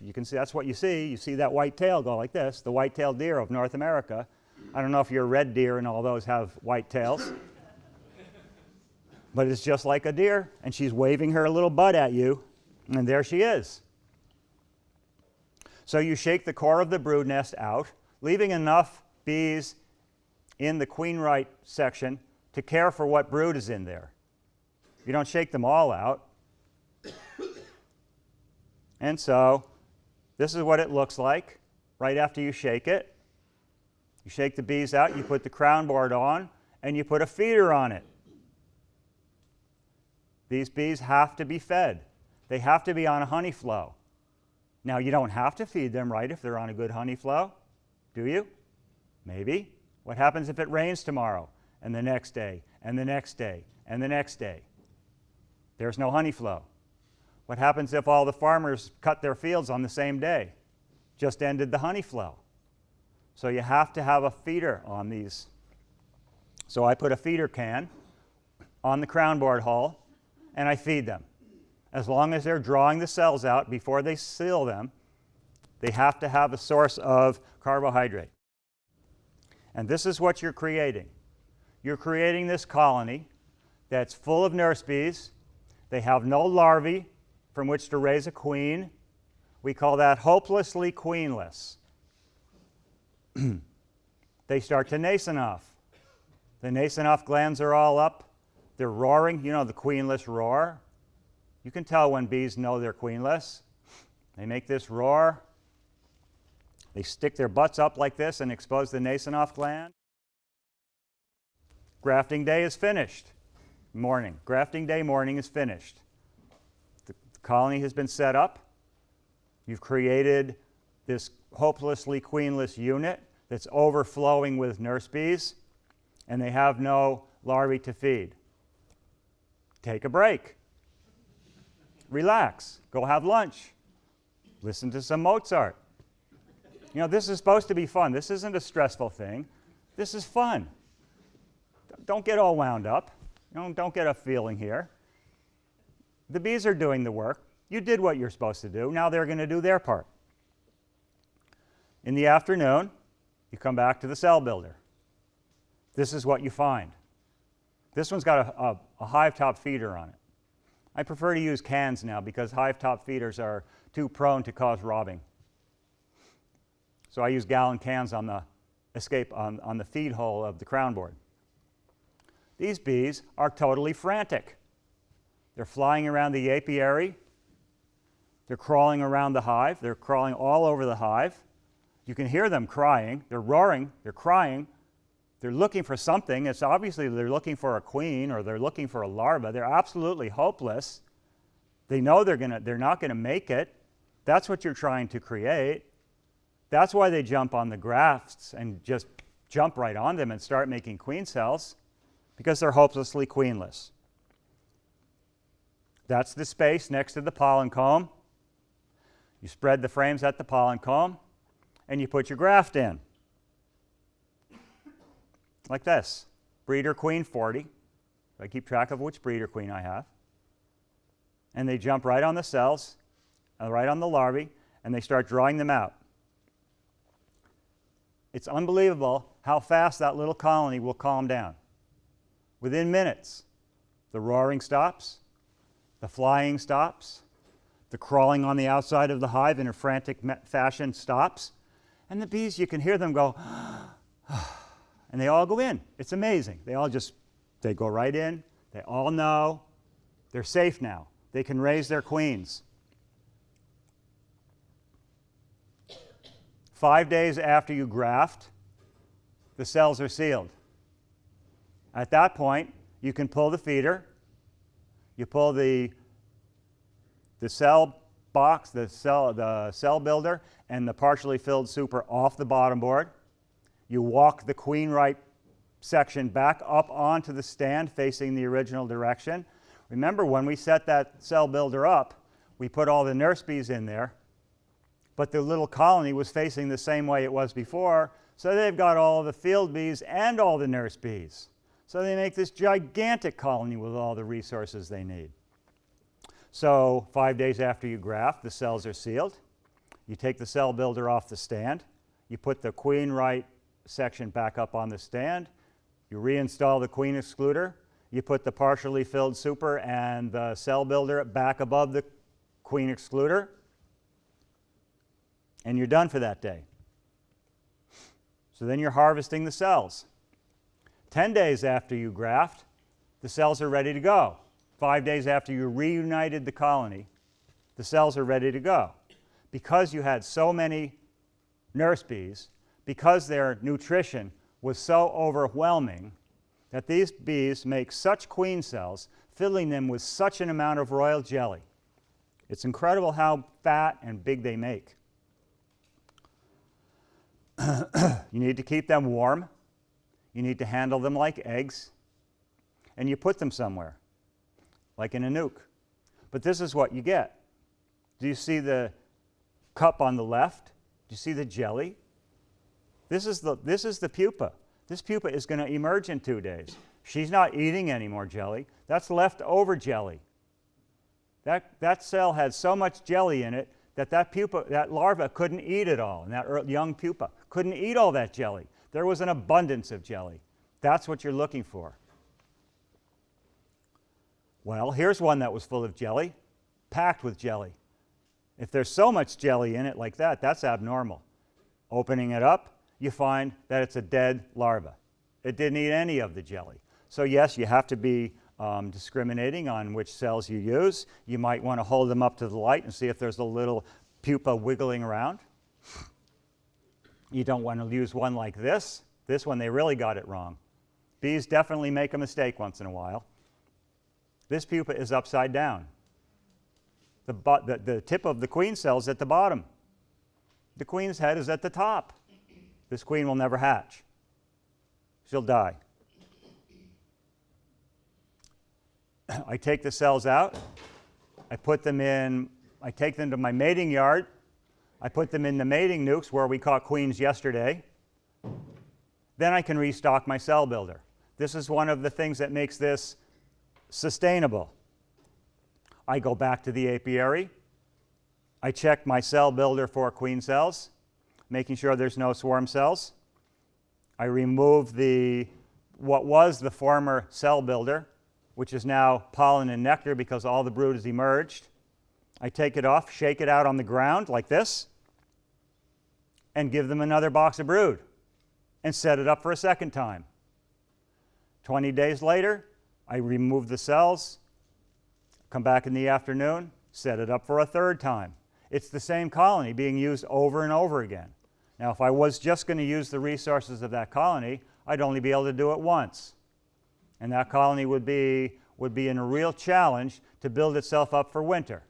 You can see, that's what you see. You see that white tail go like this, the white-tailed deer of North America. I don't know if your red deer and all those have white tails, but it's just like a deer, and she's waving her little butt at you, and there she is. So you shake the core of the brood nest out, leaving enough bees in the queen right section to care for what brood is in there. You don't shake them all out. And so this is what it looks like right after you shake it. You shake the bees out, you put the crown board on, and you put a feeder on it. These bees have to be fed. They have to be on a honey flow. Now, you don't have to feed them, right, if they're on a good honey flow, do you? Maybe. What happens if it rains tomorrow, and the next day, and the next day, and the next day? There's no honey flow. What happens if all the farmers cut their fields on the same day? Just ended the honey flow. So you have to have a feeder on these. So I put a feeder can on the crown board hull, and I feed them. As long as they're drawing the cells out before they seal them, they have to have a source of carbohydrate. And this is what you're creating. You're creating this colony that's full of nurse bees. They have no larvae from which to raise a queen. We call that hopelessly queenless. They start to nascent off. The nascent off glands are all up. They're roaring. You know the queenless roar? You can tell when bees know they're queenless. They make this roar. They stick their butts up like this and expose the nascent off gland. Grafting day is finished. Morning. Grafting day morning is finished. The colony has been set up. You've created this hopelessly queenless unit that's overflowing with nurse bees, and they have no larvae to feed. Take a break. Relax. Go have lunch. Listen to some Mozart. You know, this is supposed to be fun. This isn't a stressful thing. This is fun. Don't get all wound up. Don't get a feeling here. The bees are doing the work. You did what you're supposed to do. Now they're going to do their part. In the afternoon, you come back to the cell builder. This is what you find. This one's got a hive top feeder on it. I prefer to use cans now because hive top feeders are too prone to cause robbing. So I use gallon cans on the on the feed hole of the crown board. These bees are totally frantic. They're flying around the apiary. They're crawling around the hive. They're crawling all over the hive. You can hear them crying. They're roaring. They're crying. They're looking for something. It's obviously they're looking for a queen or they're looking for a larva. They're absolutely hopeless. They know they're not going to make it. That's what you're trying to create. That's why they jump on the grafts and just jump right on them and start making queen cells, because they're hopelessly queenless. That's the space next to the pollen comb. You spread the frames at the pollen comb, and you put your graft in. Like this. Breeder queen 40. I keep track of which breeder queen I have. And they jump right on the cells, right on the larvae, and they start drawing them out. It's unbelievable how fast that little colony will calm down. Within minutes, the roaring stops, the flying stops, the crawling on the outside of the hive in a frantic fashion stops, and the bees, you can hear them go, and they all go in. It's amazing. They go right in. They all know they're safe now. They can raise their queens. 5 days after you graft, the cells are sealed. At that point, you can pull the feeder, you pull the cell box, the cell builder, and the partially filled super off the bottom board. You walk the queen right section back up onto the stand facing the original direction. Remember, when we set that cell builder up, we put all the nurse bees in there, but the little colony was facing the same way it was before, so they've got all the field bees and all the nurse bees. So they make this gigantic colony with all the resources they need. So 5 days after you graft, the cells are sealed. You take the cell builder off the stand. You put the queen right section back up on the stand. You reinstall the queen excluder. You put the partially filled super and the cell builder back above the queen excluder. And you're done for that day. So then you're harvesting the cells. 10 days after you graft, the cells are ready to go. 5 days after you reunited the colony, the cells are ready to go. Because you had so many nurse bees, because their nutrition was so overwhelming, that these bees make such queen cells, filling them with such an amount of royal jelly. It's incredible how fat and big they make. You need to keep them warm. You need to handle them like eggs. And you put them somewhere, like in a nuc. But this is what you get. Do you see the cup on the left? Do you see the jelly? This is the pupa. This pupa is going to emerge in 2 days. She's not eating any more jelly. That's leftover jelly. That cell had so much jelly in it that larva couldn't eat it all, and that young pupa couldn't eat all that jelly. There was an abundance of jelly. That's what you're looking for. Well, here's one that was full of jelly. packed with jelly. If there's so much jelly in it like that, that's abnormal. Opening it up, you find that it's a dead larva. It didn't eat any of the jelly. So yes, you have to be discriminating on which cells you use. You might want to hold them up to the light and see if there's a little pupa wiggling around. You don't want to use one like this. This one, they really got it wrong. Bees definitely make a mistake once in a while. This pupa is upside down. The tip of the queen cell is at the bottom. The queen's head is at the top. This queen will never hatch. She'll die. I take the cells out. I take them to my mating yard. I put them in the mating nucs where we caught queens yesterday. Then I can restock my cell builder. This is one of the things that makes this sustainable. I go back to the apiary. I check my cell builder for queen cells, making sure there's no swarm cells. I remove what was the former cell builder, which is now pollen and nectar because all the brood has emerged. I take it off, shake it out on the ground like this, and give them another box of brood and set it up for a second time. 20 days later, I remove the cells, come back in the afternoon, set it up for a third time. It's the same colony being used over and over again. Now, if I was just going to use the resources of that colony, I'd only be able to do it once. And that colony would be in a real challenge to build itself up for winter.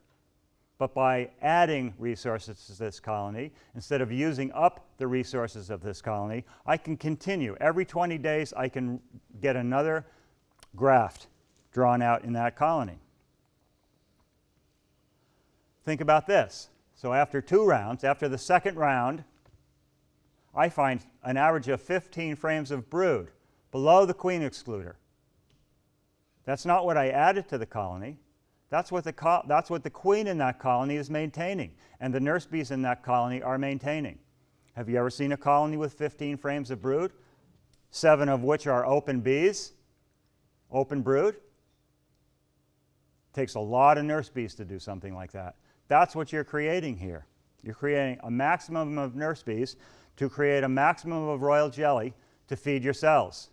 But by adding resources to this colony, instead of using up the resources of this colony, I can continue. Every 20 days, I can get another graft drawn out in that colony. Think about this. So after 2 rounds, after the second round, I find an average of 15 frames of brood below the queen excluder. That's not what I added to the colony. That's what the queen in that colony is maintaining, and the nurse bees in that colony are maintaining. Have you ever seen a colony with 15 frames of brood, 7 of which are open bees, open brood? It takes a lot of nurse bees to do something like that. That's what you're creating here. You're creating a maximum of nurse bees to create a maximum of royal jelly to feed your cells.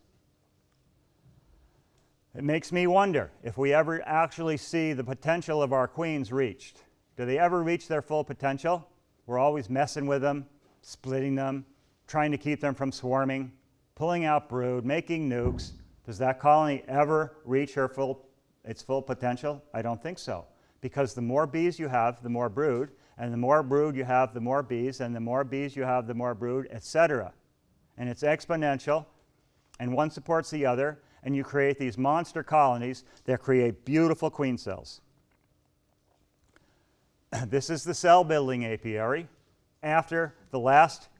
It makes me wonder if we ever actually see the potential of our queens reached. Do they ever reach their full potential? We're always messing with them, splitting them, trying to keep them from swarming, pulling out brood, making nukes. Does that colony ever reach its full potential? I don't think so. Because the more bees you have, the more brood, and the more brood you have, the more bees, and the more bees you have, the more brood, etc. And it's exponential, and one supports the other, and you create these monster colonies that create beautiful queen cells. This is the cell building apiary. After the last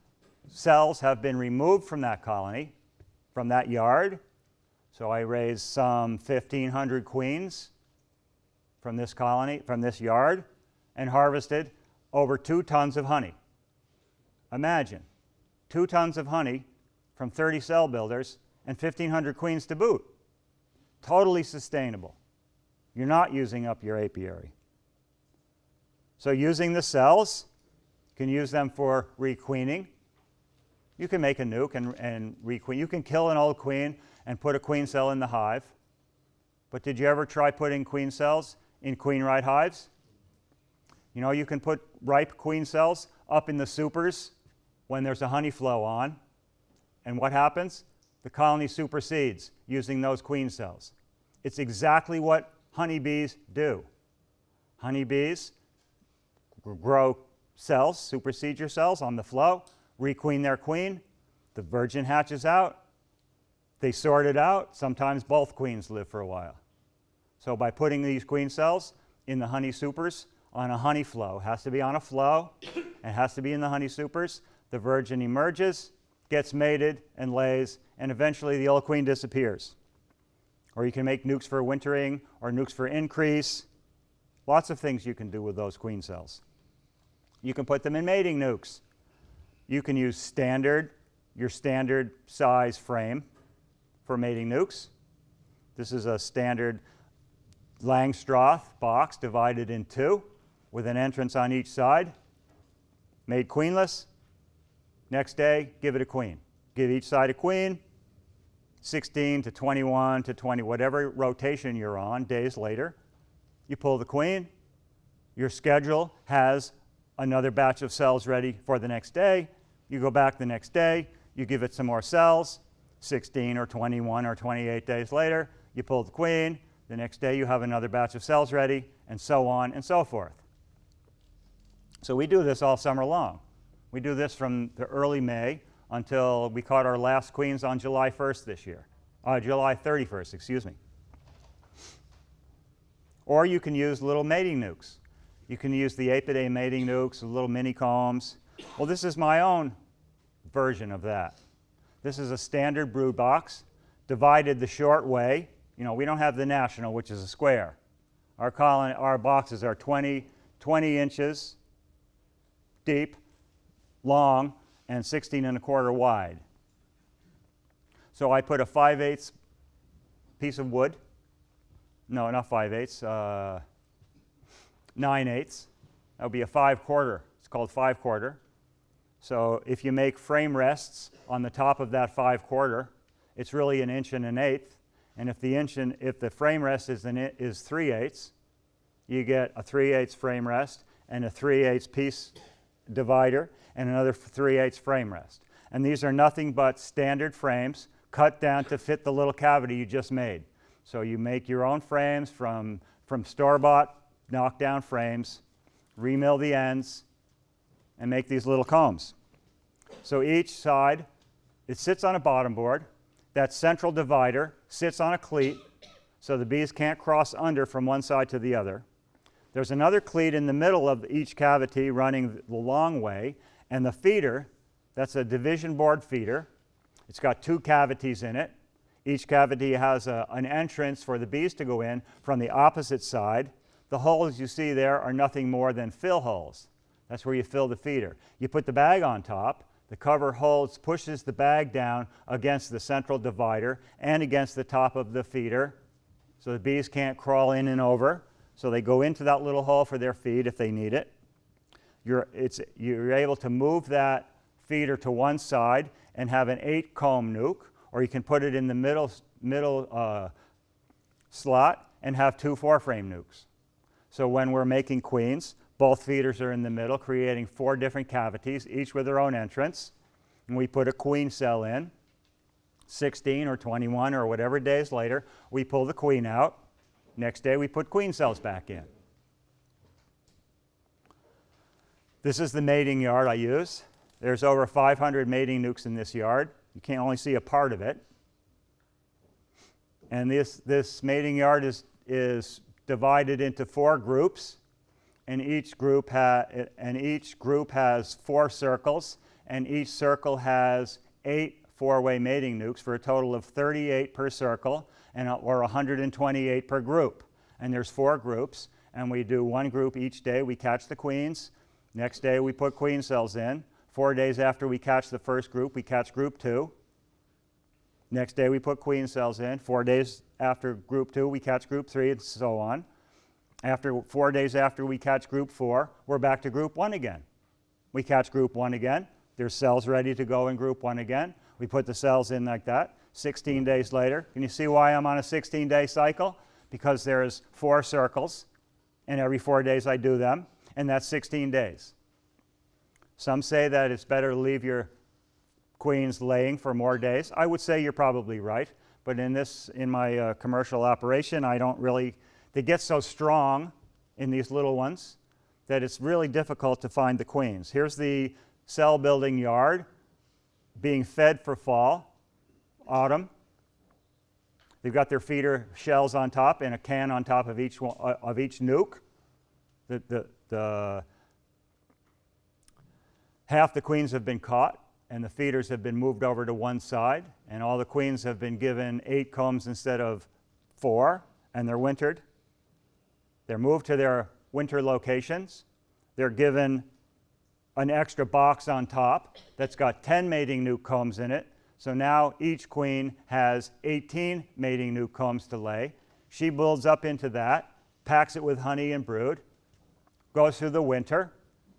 cells have been removed from that colony, from that yard, so I raised some 1,500 queens from this colony, from this yard, and harvested over 2 tons of honey. Imagine, 2 tons of honey from 30 cell builders and 1,500 queens to boot. Totally sustainable. You're not using up your apiary. So using the cells, you can use them for requeening. You can make a nuke and requeen. You can kill an old queen and put a queen cell in the hive. But did you ever try putting queen cells in queen-right hives? You know, you can put ripe queen cells up in the supers when there's a honey flow on. And what happens? The colony supersedes using those queen cells. It's exactly what honeybees do. Honeybees grow cells, supersede your cells on the flow, requeen their queen, the virgin hatches out, they sort it out, sometimes both queens live for a while. So by putting these queen cells in the honey supers on a honey flow, has to be on a flow, and has to be in the honey supers, the virgin emerges, gets mated and lays, and eventually the old queen disappears. Or you can make nukes for wintering or nukes for increase. Lots of things you can do with those queen cells. You can put them in mating nukes. You can use your standard size frame for mating nukes. This is a standard Langstroth box divided in two with an entrance on each side, made queenless. Next day, give it a queen. Give each side a queen, 16 to 21 to 20, whatever rotation you're on, days later. You pull the queen, your schedule has another batch of cells ready for the next day. You go back the next day, you give it some more cells, 16 or 21 or 28 days later, you pull the queen, the next day you have another batch of cells ready, and so on and so forth. So we do this all summer long. We do this from the early May until we caught our last queens on July 1st this year. July 31st, excuse me. Or you can use little mating nukes. You can use the Imitate mating nukes, the little mini combs. Well, this is my own version of that. This is a standard brood box, divided the short way. You know, we don't have the national, which is a square. Our boxes are 20 inches deep, long, and 16 1/4 wide. So I put a 5/8 piece of wood. No, not 5/8, 9/8. That would be a 5/4. It's called 5/4. So if you make frame rests on the top of that 5/4, it's really 1 1/8 inches. And if the frame rest is 3/8, you get a 3/8 frame rest and a 3/8 piece divider and another 3/8 frame rest. And these are nothing but standard frames cut down to fit the little cavity you just made. So you make your own frames from store-bought knockdown frames, remill the ends, and make these little combs. So each side, it sits on a bottom board. That central divider sits on a cleat, so the bees can't cross under from one side to the other. There's another cleat in the middle of each cavity running the long way, and the feeder, that's a division board feeder. It's got 2 cavities in it. Each cavity has an entrance for the bees to go in from the opposite side. The holes you see there are nothing more than fill holes. That's where you fill the feeder. You put the bag on top. The cover pushes the bag down against the central divider and against the top of the feeder, so the bees can't crawl in and over. So they go into that little hole for their feed if they need it. You're able to move that feeder to one side and have an 8-comb nuke, or you can put it in the middle slot and have 2 4-frame nukes. So when we're making queens, both feeders are in the middle, creating 4 different cavities, each with their own entrance. And we put a queen cell in. 16 or 21 or whatever days later, we pull the queen out. Next day, we put queen cells back in. This is the mating yard I use. There's over 500 mating nukes in this yard. You can only see a part of it. And this mating yard is divided into 4 groups. And each group has 4 circles, and each circle has 8 4-way mating nukes for a total of 38 per circle, or 128 per group. And there's 4 groups, and we do 1 group each day. We catch the queens. Next day we put queen cells in. 4 days after we catch the first group, we catch group 2. Next day we put queen cells in. 4 days after group 2, we catch group 3, and so on. 4 days after we catch group 4, we're back to group 1 again. We catch group 1 again. There's cells ready to go in group 1 again. We put the cells in like that. 16 days later, can you see why I'm on a 16-day cycle? Because there's 4 circles, and every 4 days I do them, and that's 16 days. Some say that it's better to leave your queens laying for more days. I would say you're probably right, but in my commercial operation, they get so strong in these little ones that it's really difficult to find the queens. Here's the cell building yard being fed for fall, autumn. They've got their feeder shells on top and a can on top of each nuke. Half the queens have been caught, and the feeders have been moved over to one side, and all the queens have been given 8 combs instead of 4, and they're wintered. They're moved to their winter locations. They're given an extra box on top that's got 10 mating nuke combs in it. So now each queen has 18 mating nuke combs to lay. She builds up into that, packs it with honey and brood, goes through the winter.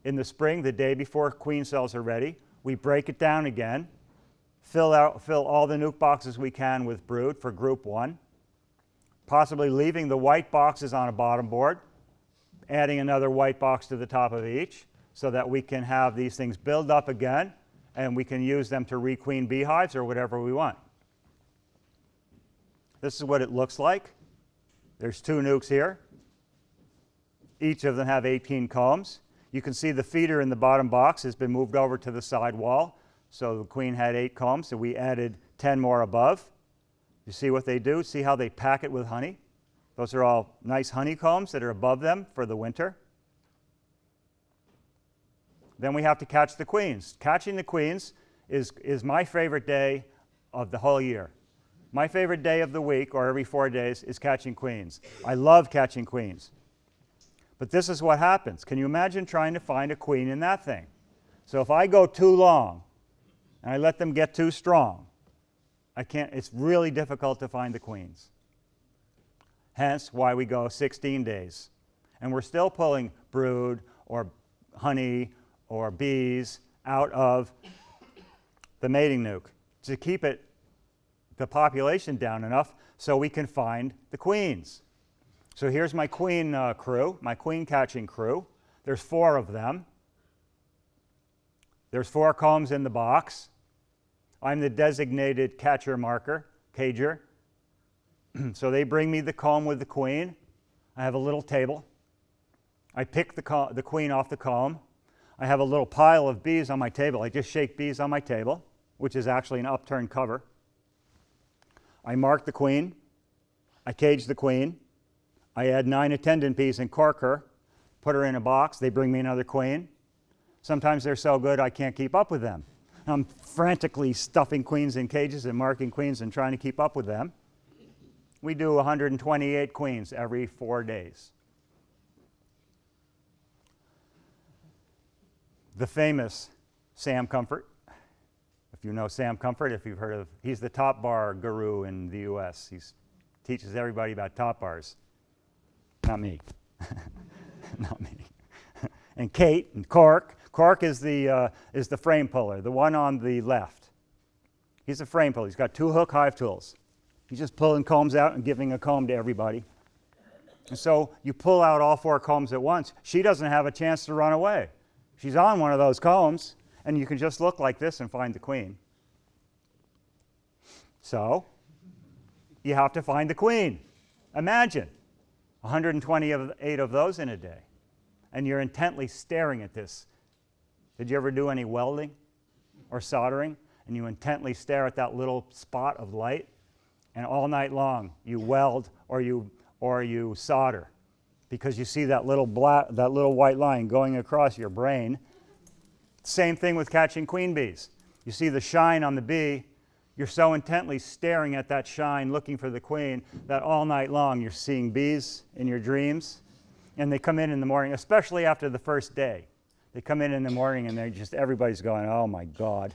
In the spring, the day before queen cells are ready, we break it down again, fill all the nuc boxes we can with brood for group 1, possibly leaving the white boxes on a bottom board, adding another white box to the top of each so that we can have these things build up again and we can use them to requeen beehives or whatever we want. This is what it looks like. There's 2 nucs here. Each of them have 18 combs. You can see the feeder in the bottom box has been moved over to the side wall. So the queen had 8 combs, so we added 10 more above. You see what they do? See how they pack it with honey? Those are all nice honeycombs that are above them for the winter. Then we have to catch the queens. Catching the queens is my favorite day of the whole year. My favorite day of the week, or every 4 days, is catching queens. I love catching queens. But this is what happens. Can you imagine trying to find a queen in that thing? So if I go too long and I let them get too strong, it's really difficult to find the queens. Hence why we go 16 days. And we're still pulling brood or honey or bees out of the mating nuc to keep the population down enough so we can find the queens. So here's my queen crew, my queen catching crew. There's 4 of them. There's 4 combs in the box. I'm the designated catcher marker, cager. So they bring me the comb with the queen. I have a little table. I pick the queen off the comb. I have a little pile of bees on my table. I just shake bees on my table, which is actually an upturned cover. I mark the queen. I cage the queen. I add 9 attendant bees and cork her, put her in a box. They bring me another queen. Sometimes they're so good I can't keep up with them. I'm frantically stuffing queens in cages and marking queens and trying to keep up with them. We do 128 queens every 4 days. The famous Sam Comfort. If you know Sam Comfort, if you've heard of, he's the top bar guru in the US. He teaches everybody about top bars. Not me. Not me. And Kate and Cork. Cork is the frame puller, the one on the left. He's a frame puller. He's got 2 hook hive tools. He's just pulling combs out and giving a comb to everybody. And so you pull out all 4 combs at once. She doesn't have a chance to run away. She's on one of those combs, and you can just look like this and find the queen. You have to find the queen. Imagine 128 of those in a day. And you're intently staring at this. Did you ever do any welding or soldering? And you intently stare at that little spot of light, and all night long you weld or you solder because you see that little white line going across your brain. Same thing with catching queen bees. You see the shine on the bee. You're so intently staring at that shine, looking for the queen, that all night long you're seeing bees in your dreams. And they come in the morning, especially after the first day. They come in the morning and everybody's going, oh my God.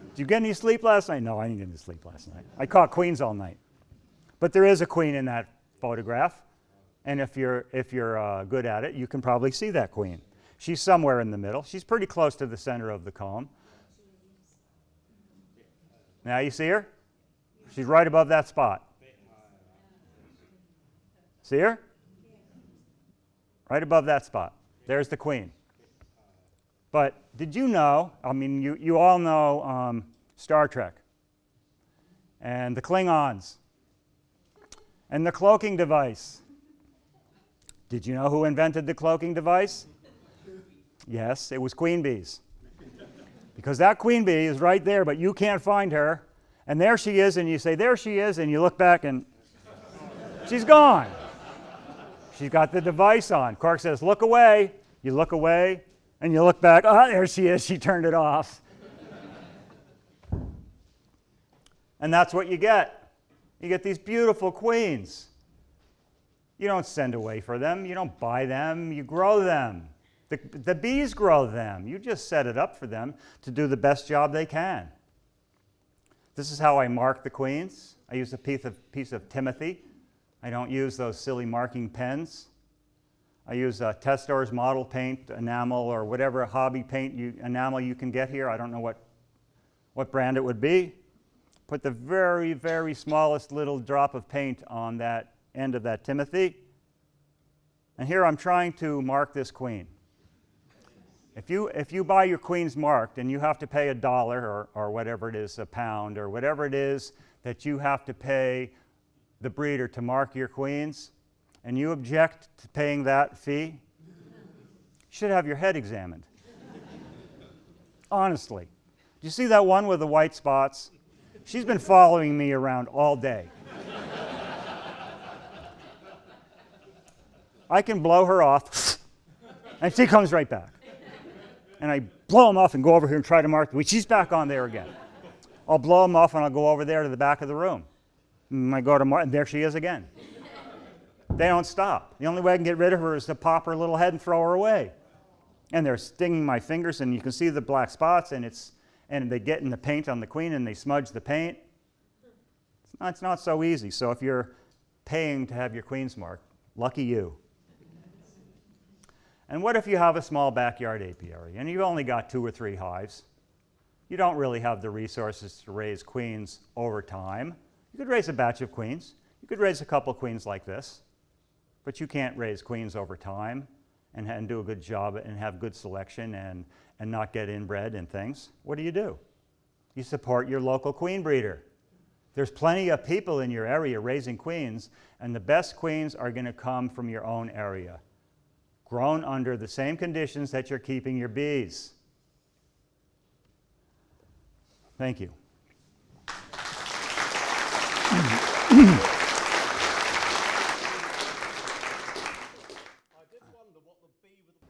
Did you get any sleep last night? No, I didn't get any sleep last night. I caught queens all night. But there is a queen in that photograph. And if you're good at it, you can probably see that queen. She's somewhere in the middle. She's pretty close to the center of the comb. Now you see her? She's right above that spot. See her? Right above that spot. There's the queen. But did you know, I mean, you all know Star Trek and the Klingons and the cloaking device. Did you know who invented the cloaking device? Yes, it was queen bees. Because that queen bee is right there, but you can't find her. And there she is, and you say, there she is, and you look back, and she's gone. She's got the device on. Cork says, look away. You look away, and you look back. Ah, there she is. She turned it off. And that's what you get. You get these beautiful queens. You don't send away for them. You don't buy them. You grow them. The bees grow them. You just set it up for them to do the best job they can. This is how I mark the queens. I use a piece of Timothy I don't use those silly marking pens. I use Testor's model paint, enamel, or whatever hobby paint enamel you can get here. I don't know what brand it would be. Put the very, very smallest little drop of paint on that end of that Timothy. And here I'm trying to mark this queen. If you buy your queens marked and you have to pay $1 or whatever it is, a pound, or whatever it is that you have to pay the breeder to mark your queens, and you object to paying that fee, you should have your head examined. Honestly. Do you see that one with the white spots? She's been following me around all day. I can blow her off, and she comes right back. And I blow them off and go over here and try to mark the. She's back on there again. I'll blow them off and I'll go over there to the back of the room. And I go to mark, and there she is again. They don't stop. The only way I can get rid of her is to pop her little head and throw her away. And they're stinging my fingers, and you can see the black spots, and they get in the paint on the queen and they smudge the paint. It's not so easy. So if you're paying to have your queens marked, lucky you. And what if you have a small backyard apiary and you've only got 2 or 3 hives? You don't really have the resources to raise queens over time. You could raise a batch of queens. You could raise a couple queens like this, but you can't raise queens over time and do a good job and have good selection and not get inbred and things. What do? You support your local queen breeder. There's plenty of people in your area raising queens, and the best queens are going to come from your own area, grown under the same conditions that you're keeping your bees. Thank you.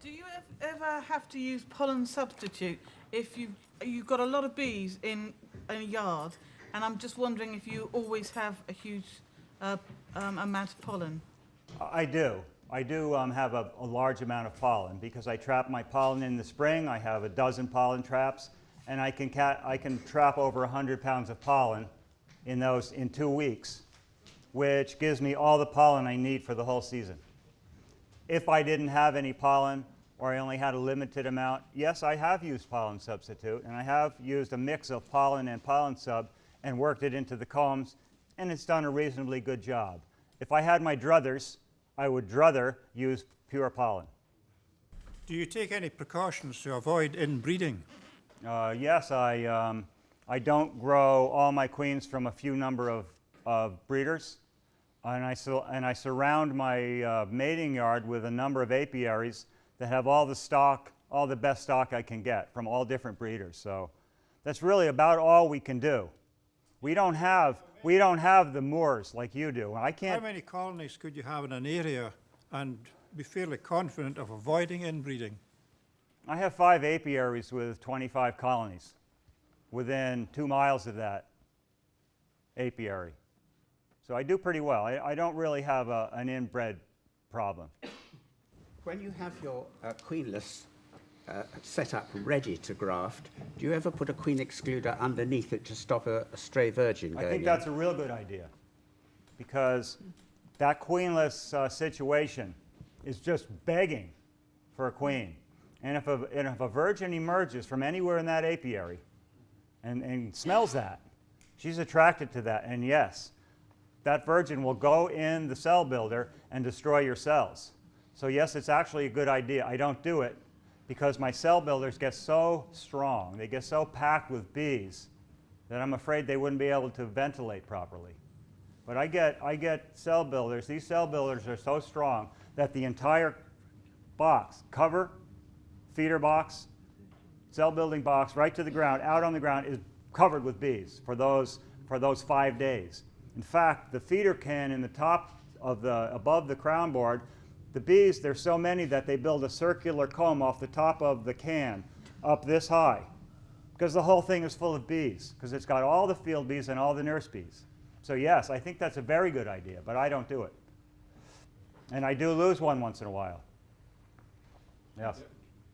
Do you ever have to use pollen substitute if you've got a lot of bees in a yard, and I'm just wondering if you always have a huge amount of pollen? I do. I do have a large amount of pollen because I trap my pollen in the spring. I have a dozen pollen traps, and I can trap over 100 pounds of pollen in 2 weeks, which gives me all the pollen I need for the whole season. If I didn't have any pollen, or I only had a limited amount, yes, I have used pollen substitute, and I have used a mix of pollen and pollen sub and worked it into the combs, and it's done a reasonably good job. If I had my druthers, I would rather use pure pollen. Do you take any precautions to avoid inbreeding? Yes, I don't grow all my queens from a few number of breeders, and I surround my mating yard with a number of apiaries that have all the best stock I can get from all different breeders. So that's really about all we can do. We don't have the moors like you do. I can't. How many colonies could you have in an area and be fairly confident of avoiding inbreeding? I have 5 apiaries with 25 colonies within 2 miles of that apiary. So I do pretty well. I don't really have an inbred problem. When you have your queenless set up ready to graft, do you ever put a queen excluder underneath it to stop a stray virgin going in? I think that's a real good idea, because that queenless situation is just begging for a queen. And if a virgin emerges from anywhere in that apiary and smells that, she's attracted to that. And yes, that virgin will go in the cell builder and destroy your cells. So yes, it's actually a good idea. I don't do it because my cell builders get so strong, they get so packed with bees that I'm afraid they wouldn't be able to ventilate properly. But I get cell builders. These cell builders are so strong that the entire box, cover, feeder box, cell building box, right to the ground, out on the ground, is covered with bees for those 5 days. In fact, the feeder can in the top of above the crown board, the bees, there's so many that they build a circular comb off the top of the can up this high, because the whole thing is full of bees, because it's got all the field bees and all the nurse bees. So yes, I think that's a very good idea, but I don't do it. And I do lose one once in a while. Yes.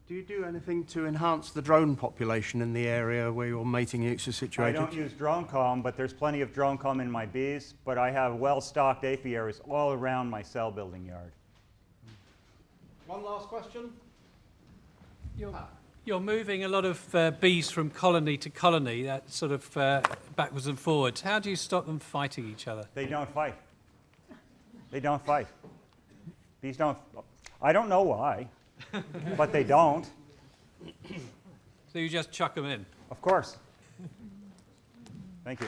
Do you do anything to enhance the drone population in the area where your mating nukes are I situated? don't use drone comb, but there's plenty of drone comb in my bees, but I have well-stocked apiaries all around my cell building yard. One last question. You're moving a lot of bees from colony to colony, that sort of backwards and forwards. How do you stop them fighting each other? They don't fight. They don't fight. Bees don't. I don't know why, but they don't. So you just chuck them in? Of course. Thank you.